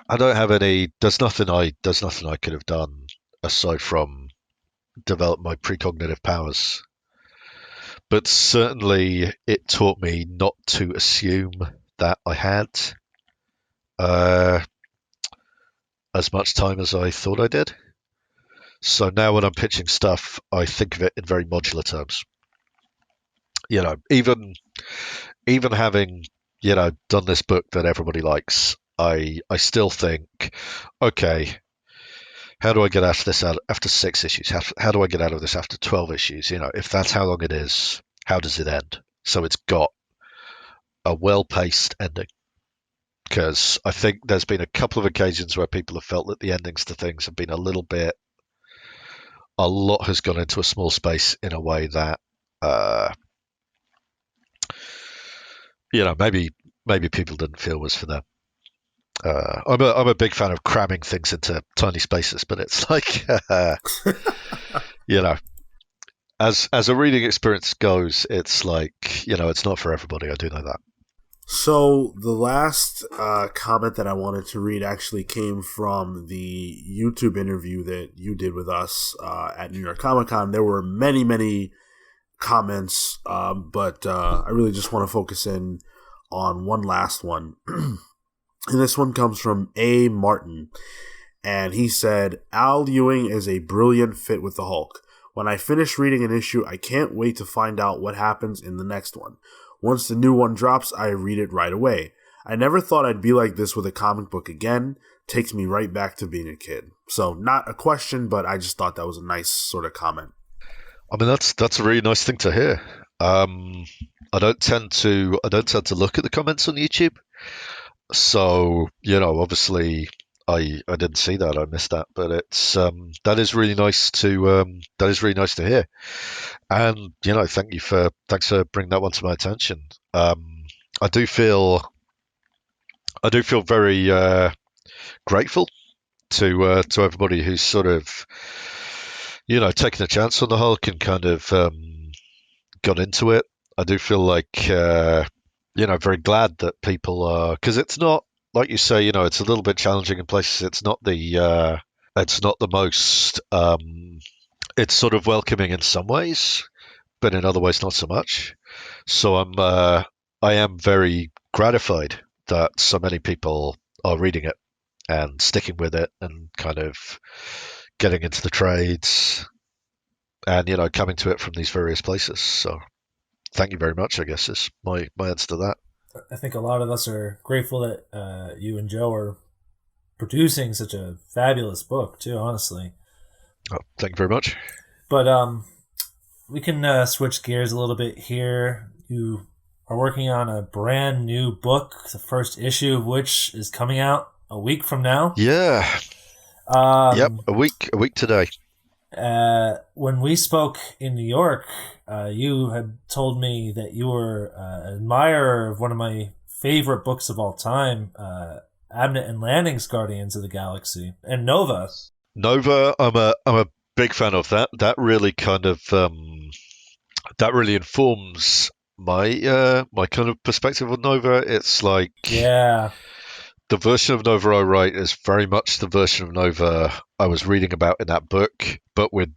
I don't have any. There's nothing I could have done aside from develop my precognitive powers. But certainly, it taught me not to assume that I had uh, as much time as I thought I did. So now, when I'm pitching stuff, I think of it in very modular terms. Even having done this book that everybody likes, I still think, okay, how do I get out of this after 6 issues? How do I get out of this after 12 issues? If that's how long it is, how does it end? So it's got a well-paced ending. Because I think there's been a couple of occasions where people have felt that the endings to things have been a lot has gone into a small space in a way that, maybe people didn't feel was for them. I'm a big fan of cramming things into tiny spaces, but it's like, as a reading experience goes, it's like, it's not for everybody. I do know that. So the last comment that I wanted to read actually came from the YouTube interview that you did with us at New York Comic Con. There were many, many comments, but I really just want to focus in on one last one. And this one comes from A. Martin. And he said, Al Ewing is a brilliant fit with the Hulk. When I finish reading an issue, I can't wait to find out what happens in the next one. Once the new one drops, I read it right away. I never thought I'd be like this with a comic book again. Takes me right back to being a kid. So not a question, but I just thought that was a nice sort of comment. I mean, that's a really nice thing to hear. I don't tend to look at the comments on YouTube. So, obviously I didn't see that. I missed that, but it's that is really nice to hear. And thanks for bringing that one to my attention. I do feel very grateful to everybody who's sort of taken a chance on the Hulk and kind of got into it. I do feel like very glad that people are, because it's not, like you say, it's a little bit challenging in places. It's not the most. It's sort of welcoming in some ways, but in other ways not so much. So I am very gratified that so many people are reading it and sticking with it and kind of getting into the trades and coming to it from these various places. So thank you very much, I guess, is my answer to that. I think a lot of us are grateful that you and Joe are producing such a fabulous book, too, honestly. Oh, thank you very much. But we can switch gears a little bit here. You are working on a brand new book, the first issue of which is coming out a week from now. Yeah. Yep, a week today. When we spoke in New York, you had told me that you were an admirer of one of my favorite books of all time, Abnett and Lanning's Guardians of the Galaxy, and Nova. Nova, I'm a big fan of that. That really kind of that really informs my my kind of perspective on Nova. It's like, yeah, the version of Nova I write is very much the version of Nova I was reading about in that book, but with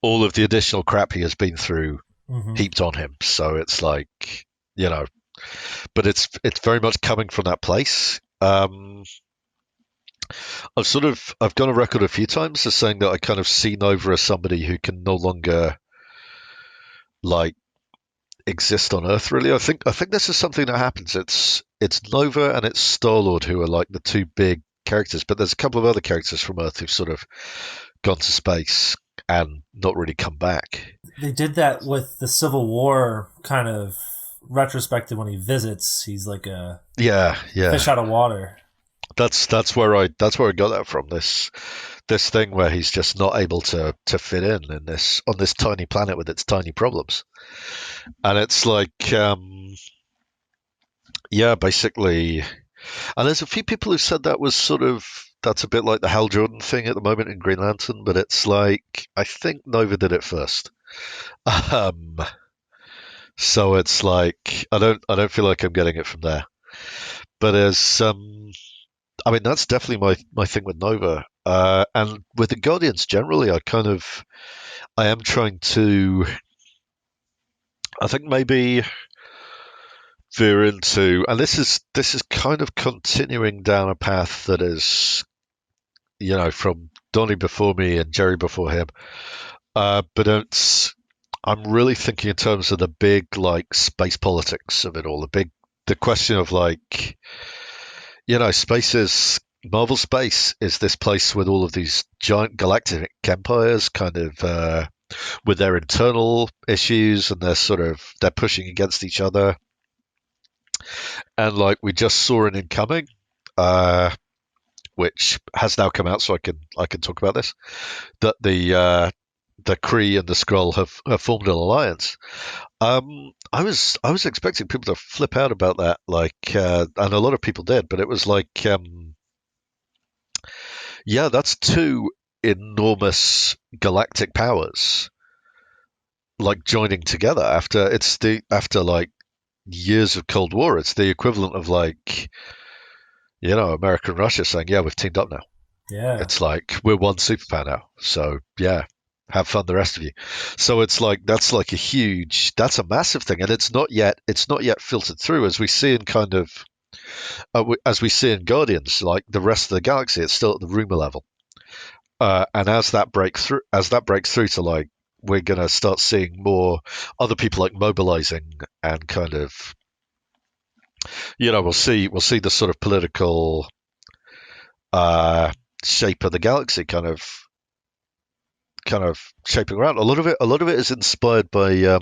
all of the additional crap he has been through heaped on him. So it's like, but it's very much coming from that place. I've gone on record a few times as saying that I kind of see Nova as somebody who can no longer like exist on Earth. Really, I think this is something that happens. It's Nova and it's Star-Lord who are like the two big characters, but there's a couple of other characters from Earth who've sort of gone to space and not really come back. They did that with the Civil War kind of retrospective when he visits. He's like a fish out of water. that's where I got that from. This thing where he's just not able to fit in this on this tiny planet with its tiny problems, and it's like yeah, basically. And there's a few people who said that was sort of that's a bit like the Hal Jordan thing at the moment in Green Lantern, but it's like I think Nova did it first. Um, so it's like I don't feel like I'm getting it from there. But as I mean, that's definitely my thing with Nova. And with the Guardians generally, I am trying to, I think maybe veer into, and this is kind of continuing down a path that is, from Donnie before me and Jerry before him. But I'm really thinking in terms of the big like space politics of it all, the question of like, space is Marvel space is this place with all of these giant galactic empires, kind of with their internal issues, and they're pushing against each other. And like we just saw an Incoming, which has now come out, so I can talk about this. That the Kree and the Skrull have formed an alliance. I was expecting people to flip out about that, and a lot of people did, but it was like, yeah, that's two enormous galactic powers like joining together after like years of Cold War. It's the equivalent of like, America and Russia saying, yeah, we've teamed up now. Yeah. It's like we're one superpower now. So yeah, have fun, the rest of you. So it's like that's a massive thing, and it's not yet filtered through as we see in as we see in Guardians, like the rest of the galaxy. It's still at the rumor level, and as that breaks through to like we're gonna start seeing more other people like mobilizing and kind of, we'll see the sort of political shape of the galaxy kind of shaping around. A lot of it is inspired by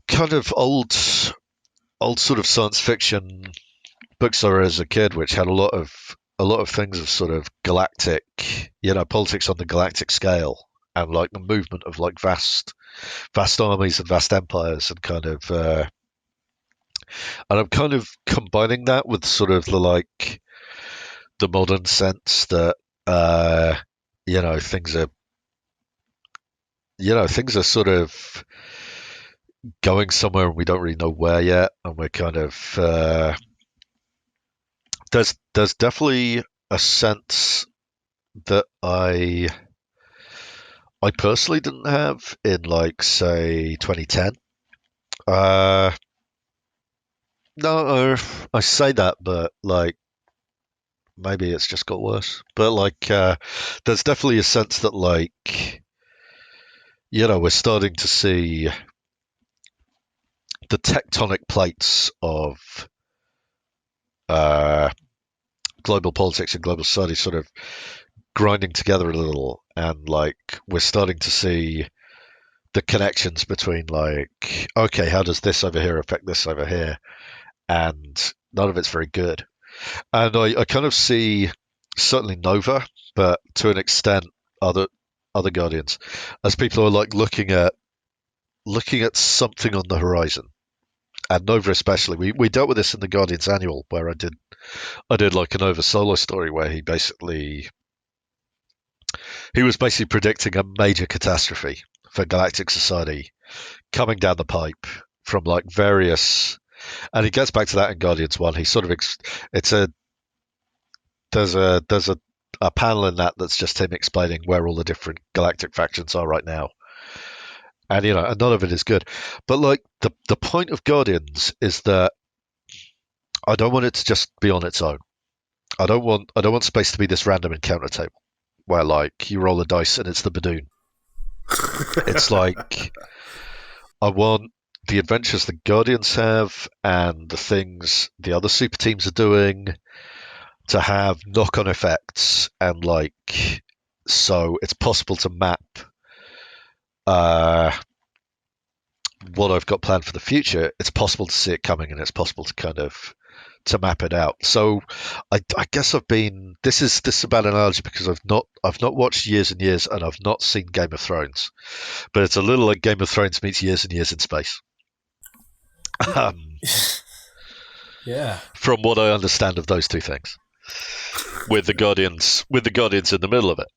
kind of old sort of science fiction books I read as a kid, which had a lot of things of sort of galactic, politics on the galactic scale, and like the movement of like vast armies and vast empires, and kind of and I'm kind of combining that with sort of the modern sense that things are sort of going somewhere and we don't really know where yet, and we're kind of there's definitely a sense that I personally didn't have in like say 2010. No, I say that, but like maybe it's just got worse. But like there's definitely a sense that like we're starting to see the tectonic plates of global politics and global society sort of grinding together a little, and like we're starting to see the connections between like, okay, how does this over here affect this over here, and none of it's very good. And I kind of see certainly Nova, but to an extent other Guardians, as people are like looking at something on the horizon. And Nova especially, we dealt with this in the Guardians Annual, where I did like a Nova solo story where he was basically predicting a major catastrophe for galactic society coming down the pipe from like various, and he gets back to that in Guardians 1. He sort of there's a panel in that's just him explaining where all the different galactic factions are right now. And and none of it is good. But like the point of Guardians is that I don't want it to just be on its own. I don't want space to be this random encounter table where like you roll a dice and it's the Badoon. It's like I want the adventures the Guardians have and the things the other super teams are doing to have knock-on effects, and like so it's possible to map what I've got planned for the future. It's possible to see it coming, and it's possible to kind of to map it out. So I guess I've been. This is a bad analogy because I've not watched years and years, and I've not seen Game of Thrones, but it's a little like Game of Thrones meets years and years in space. Yeah. From what I understand of those two things, with the Guardians in the middle of it,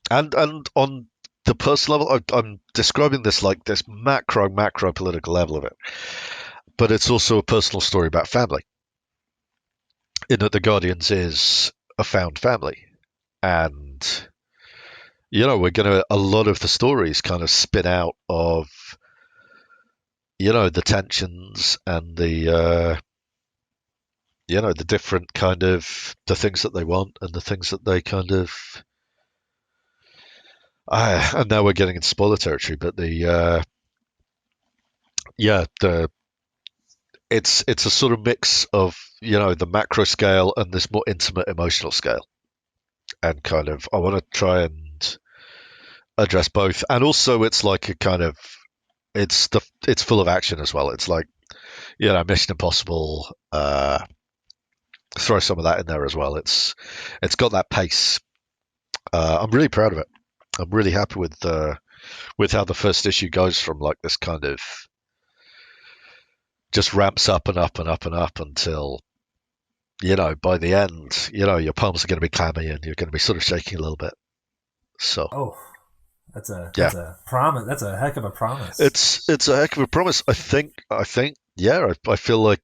and on the personal level, I'm describing this like this macro political level of it, but it's also a personal story about family. In that the Guardians is a found family, and a lot of the stories kind of spin out of the tensions and the the different kind of the things that they want and the things that they kind of and now we're getting into spoiler territory, but the it's a sort of mix of the macro scale and this more intimate emotional scale, and kind of I want to try and address both, and also it's like a kind of it's full of action as well. It's like Mission Impossible. Throw some of that in there as well. It's got that pace. I'm really proud of it. I'm really happy with how the first issue goes from like this kind of just ramps up and up and up and up until by the end your palms are going to be clammy and you're going to be sort of shaking a little bit. So that's a promise. That's a heck of a promise. It's a heck of a promise. I think I feel like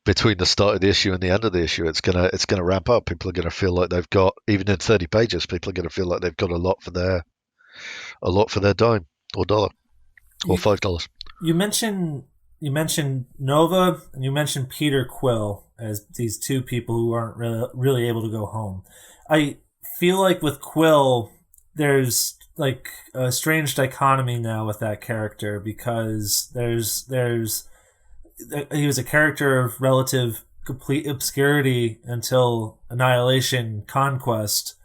between the start of the issue and the end of the issue, it's gonna ramp up. People are gonna feel like they've got, even in 30 pages, people are gonna feel like they've got a lot for their dime or dollar or $5. You mentioned Nova and you mentioned Peter Quill as these two people who aren't really able to go home. I feel like with Quill, there's like a strange dichotomy now with that character, because he was a character of relative complete obscurity until Annihilation Conquest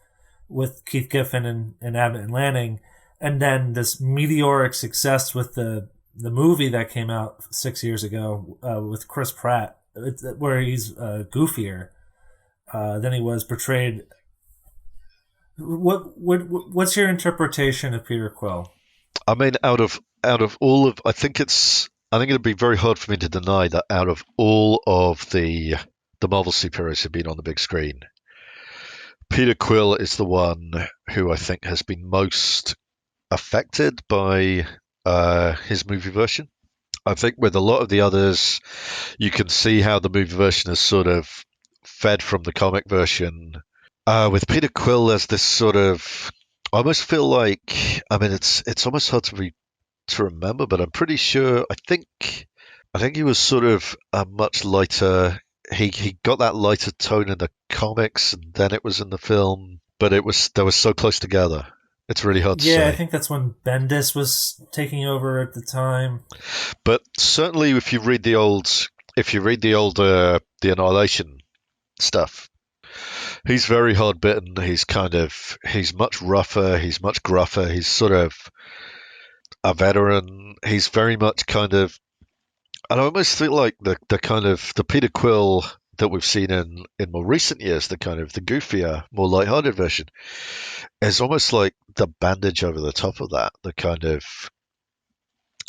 with Keith Giffen and Abbott and Lanning, and then this meteoric success with the movie that came out 6 years ago with Chris Pratt, where he's goofier than he was portrayed. What's your interpretation of Peter Quill? I mean, out of all of, I think it'd be very hard for me to deny that out of all of the Marvel superheroes who've been on the big screen, Peter Quill is the one who I think has been most affected by his movie version. I think with a lot of the others, you can see how the movie version is sort of fed from the comic version. With Peter Quill, there's this sort of, I almost feel like, I mean, it's almost hard to remember, but I'm pretty sure, I think he was sort of a much lighter, he got that lighter tone in the comics, and then it was in the film, but they were so close together. It's really hard to say. Yeah, I think that's when Bendis was taking over at the time. But certainly, if you read the old the Annihilation stuff, he's very hard bitten. He's much rougher. He's much gruffer. He's sort of a veteran. He's very much kind of, and I almost feel like the kind of the Peter Quill that we've seen in more recent years, the kind of the goofier, more lighthearted version, is almost like the bandage over the top of that. The kind of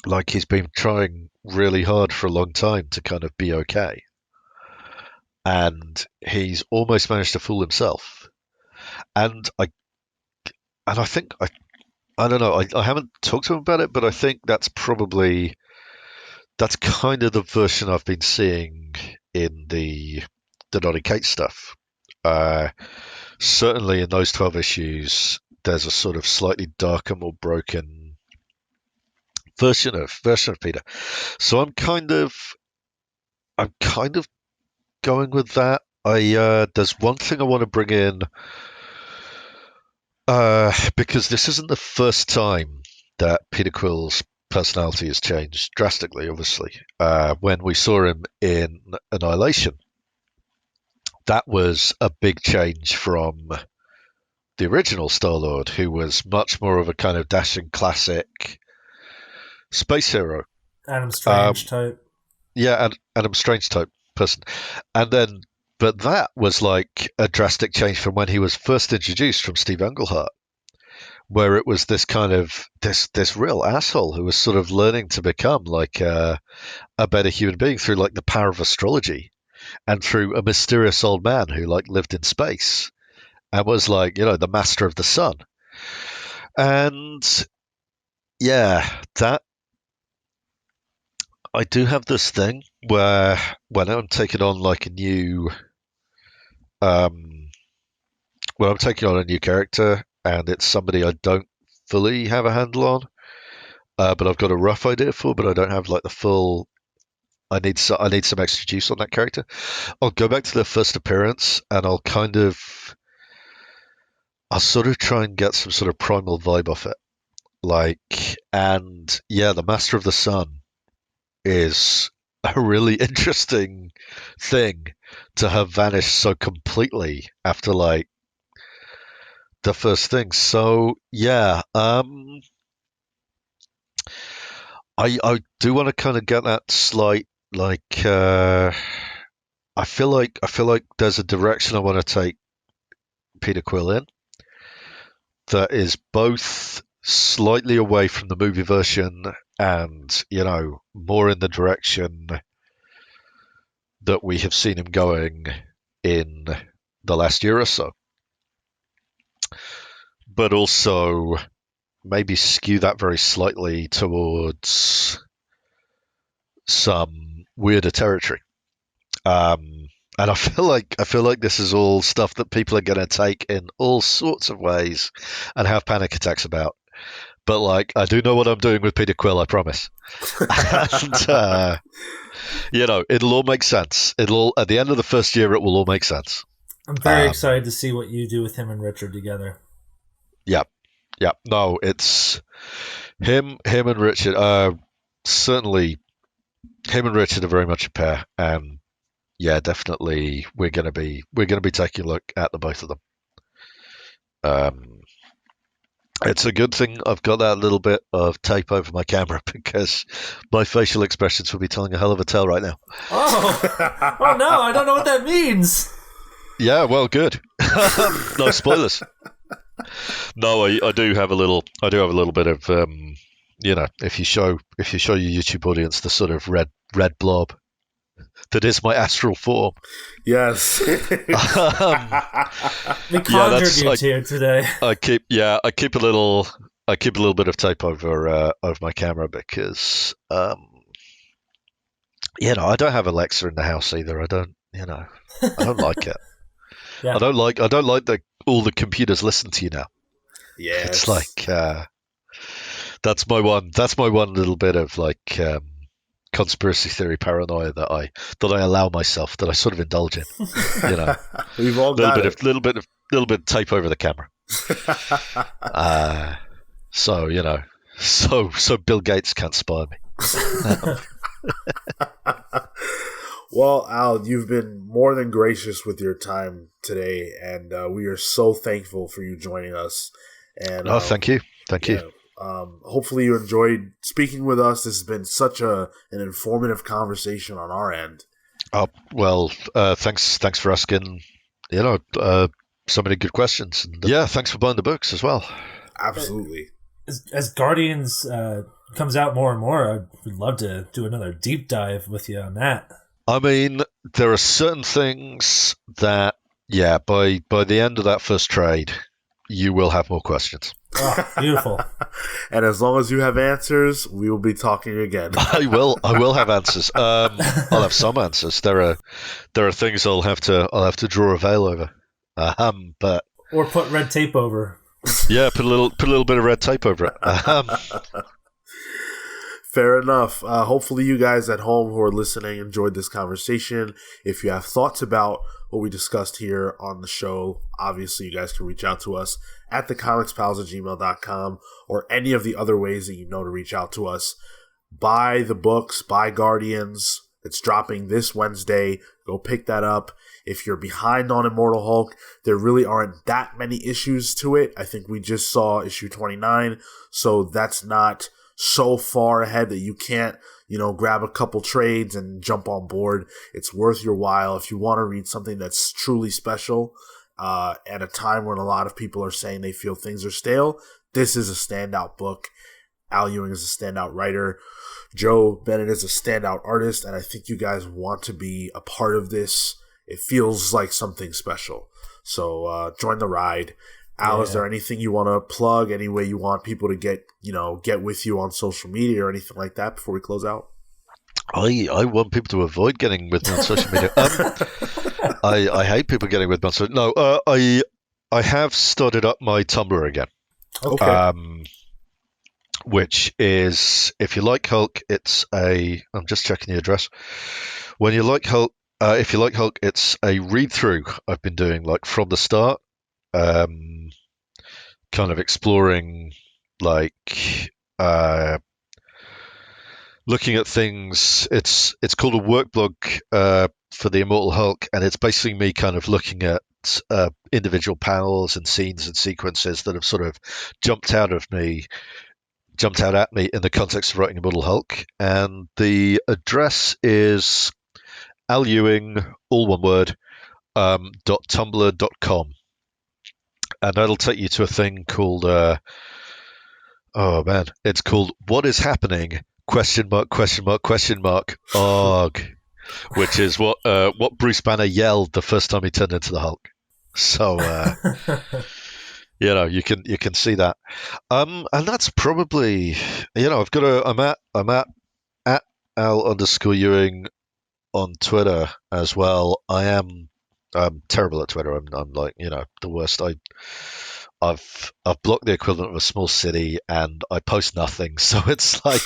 like he's been trying really hard for a long time to kind of be okay, and he's almost managed to fool himself. And I think I don't know. I haven't talked to him about it, but I think that's kind of the version I've been seeing in the Donny Cates stuff. Certainly in those 12 issues, there's a sort of slightly darker, more broken version of Peter. So I'm kind of going with that. There's one thing I want to bring in, because this isn't the first time that Peter Quill's personality has changed drastically, obviously. When we saw him in Annihilation, that was a big change from the original Star-Lord, who was much more of a kind of dashing classic, space hero. Adam Strange type. Yeah, Adam Strange type person. And then, but that was like a drastic change from when he was first introduced from Steve Englehart, where it was this kind of this real asshole who was sort of learning to become like a better human being through like the power of astrology and through a mysterious old man who like lived in space and was like, the master of the sun. And yeah, that I do have this thing where when I'm taking on like a new when I'm taking on a new character and it's somebody I don't fully have a handle on, but I've got a rough idea for, but I don't have like the full. I need some extra juice on that character. I'll go back to their first appearance and I'll sort of try and get some sort of primal vibe off it. And yeah, the Master of the Sun is a really interesting thing to have vanished so completely after like the first thing. So yeah, I do want to kind of get that slight I feel like there's a direction I want to take Peter Quill in that is both slightly away from the movie version and more in the direction that we have seen him going in the last year or so, but also maybe skew that very slightly towards some weirder territory. And I feel like this is all stuff that people are going to take in all sorts of ways and have panic attacks about. But like, I do know what I'm doing with Peter Quill, I promise. And it'll all make sense. At the end of the first year, it will all make sense. I'm very excited to see what you do with him and Richard together. Yeah. No, it's him and Richard. Certainly, him and Richard are very much a pair, and yeah, definitely we're gonna be taking a look at the both of them. It's a good thing I've got that little bit of tape over my camera because my facial expressions will be telling a hell of a tale right now. Oh no, I don't know what that means. Yeah, well, good. No spoilers. No, I do have a little bit of if you show your YouTube audience the sort of red blob that is my astral form. Yes. We conjured you here today. I keep a little bit of tape over my camera because I don't have Alexa in the house either. I don't like it. Yeah. I don't like all the computers listen to you now. Yeah. It's like that's my one little bit of like conspiracy theory paranoia that I allow myself, that I sort of indulge in. We've all got a little bit of tape over the camera. So Bill Gates can't spy me. Well, Al, you've been more than gracious with your time today, and we are so thankful for you joining us. And thank you. Hopefully you enjoyed speaking with us. This has been such an informative conversation on our end. Well, thanks for asking, so many good questions. And, thanks for buying the books as well. Absolutely. As Guardians comes out more and more, I would love to do another deep dive with you on that. I mean, there are certain things that, by the end of that first trade, you will have more questions. Oh, beautiful. And as long as you have answers, we will be talking again. I will have answers. I'll have some answers. There are things I'll have to draw a veil over. But or put red tape over. Yeah, put a little bit of red tape over it. Fair enough. Hopefully you guys at home who are listening enjoyed this conversation. If you have thoughts about what we discussed here on the show, obviously you guys can reach out to us at thecomicspals@gmail.com or any of the other ways that you know to reach out to us. Buy the books, buy Guardians. It's dropping this Wednesday. Go pick that up. If you're behind on Immortal Hulk, there really aren't that many issues to it. I think we just saw issue 29, so that's not so far ahead that you can't, grab a couple trades and jump on board. It's worth your while if you want to read something that's truly special at a time when a lot of people are saying they feel things are stale. This is a standout book. Al Ewing is a standout writer. Joe Bennett is a standout artist, and I think you guys want to be a part of this. It feels like something special. So join the ride. Al, is there anything you want to plug? Any way you want people to get with you on social media or anything like that before we close out? I want people to avoid getting with me on social media. I hate people getting with me on social media. No, I have started up my Tumblr again. Okay. Which is, if you like Hulk, I'm just checking the address. When you like Hulk, if you like Hulk, it's a read-through I've been doing, like, from the start. Kind of exploring, like, looking at things. It's called a work blog for the Immortal Hulk, and it's basically me kind of looking at individual panels and scenes and sequences that have sort of jumped out at me in the context of writing Immortal Hulk. And the address is Al Ewing, all one word, .tumblr.com. And that'll take you to a thing called, it's called What is Happening? ? Arg, which is what Bruce Banner yelled the first time he turned into the Hulk. So, you can see that. And that's probably, I'm at Al_Ewing on Twitter as well. I'm terrible at Twitter. I'm like, the worst. I've blocked the equivalent of a small city, and I post nothing. So it's like,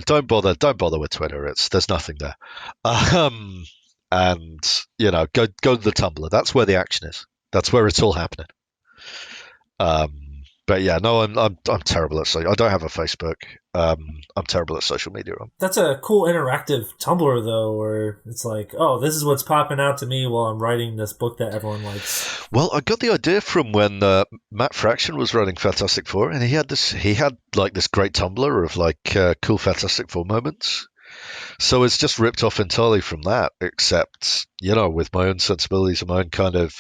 don't bother with Twitter. There's nothing there. And go to the Tumblr. That's where the action is. That's where it's all happening. But yeah, no, I'm terrible at social. I don't have a Facebook. I'm terrible at social media. That's a cool interactive Tumblr, though, where it's like, oh, this is what's popping out to me while I'm writing this book that everyone likes. Well, I got the idea from when Matt Fraction was writing Fantastic Four, and he had this great Tumblr of like cool Fantastic Four moments. So it's just ripped off entirely from that, except, with my own sensibilities and my own kind of...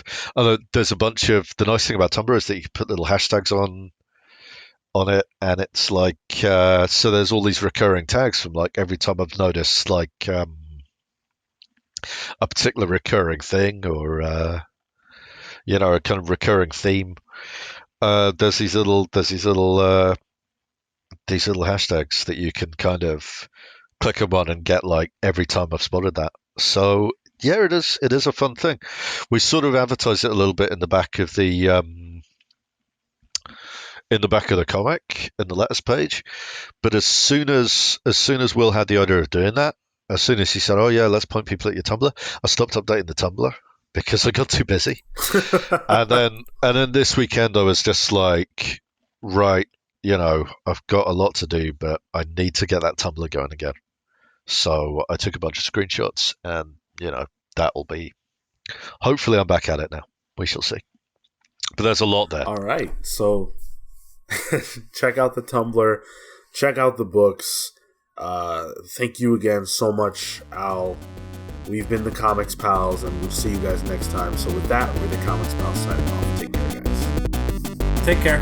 there's a bunch of... The nice thing about Tumblr is that you can put little hashtags on it, and it's like... so there's all these recurring tags from, like, every time I've noticed, like, a particular recurring thing or, a kind of recurring theme. There's these little hashtags that you can kind of click them on and get, like, every time I've spotted that. So yeah, it is a fun thing. We sort of advertise it a little bit in the back of the comic, in the letters page. But as soon as Will had the idea of doing that, as soon as he said, "Oh yeah, let's point people at your Tumblr," I stopped updating the Tumblr because I got too busy. and then this weekend I was just like, right, I've got a lot to do, but I need to get that Tumblr going again. So I took a bunch of screenshots, and that will be. Hopefully, I'm back at it now. We shall see. But there's a lot there. All right, so check out the Tumblr, check out the books. Thank you again so much, Al. We've been the Comics Pals, and we'll see you guys next time. So with that, we're the Comics Pals signing off. Take care, guys. Take care.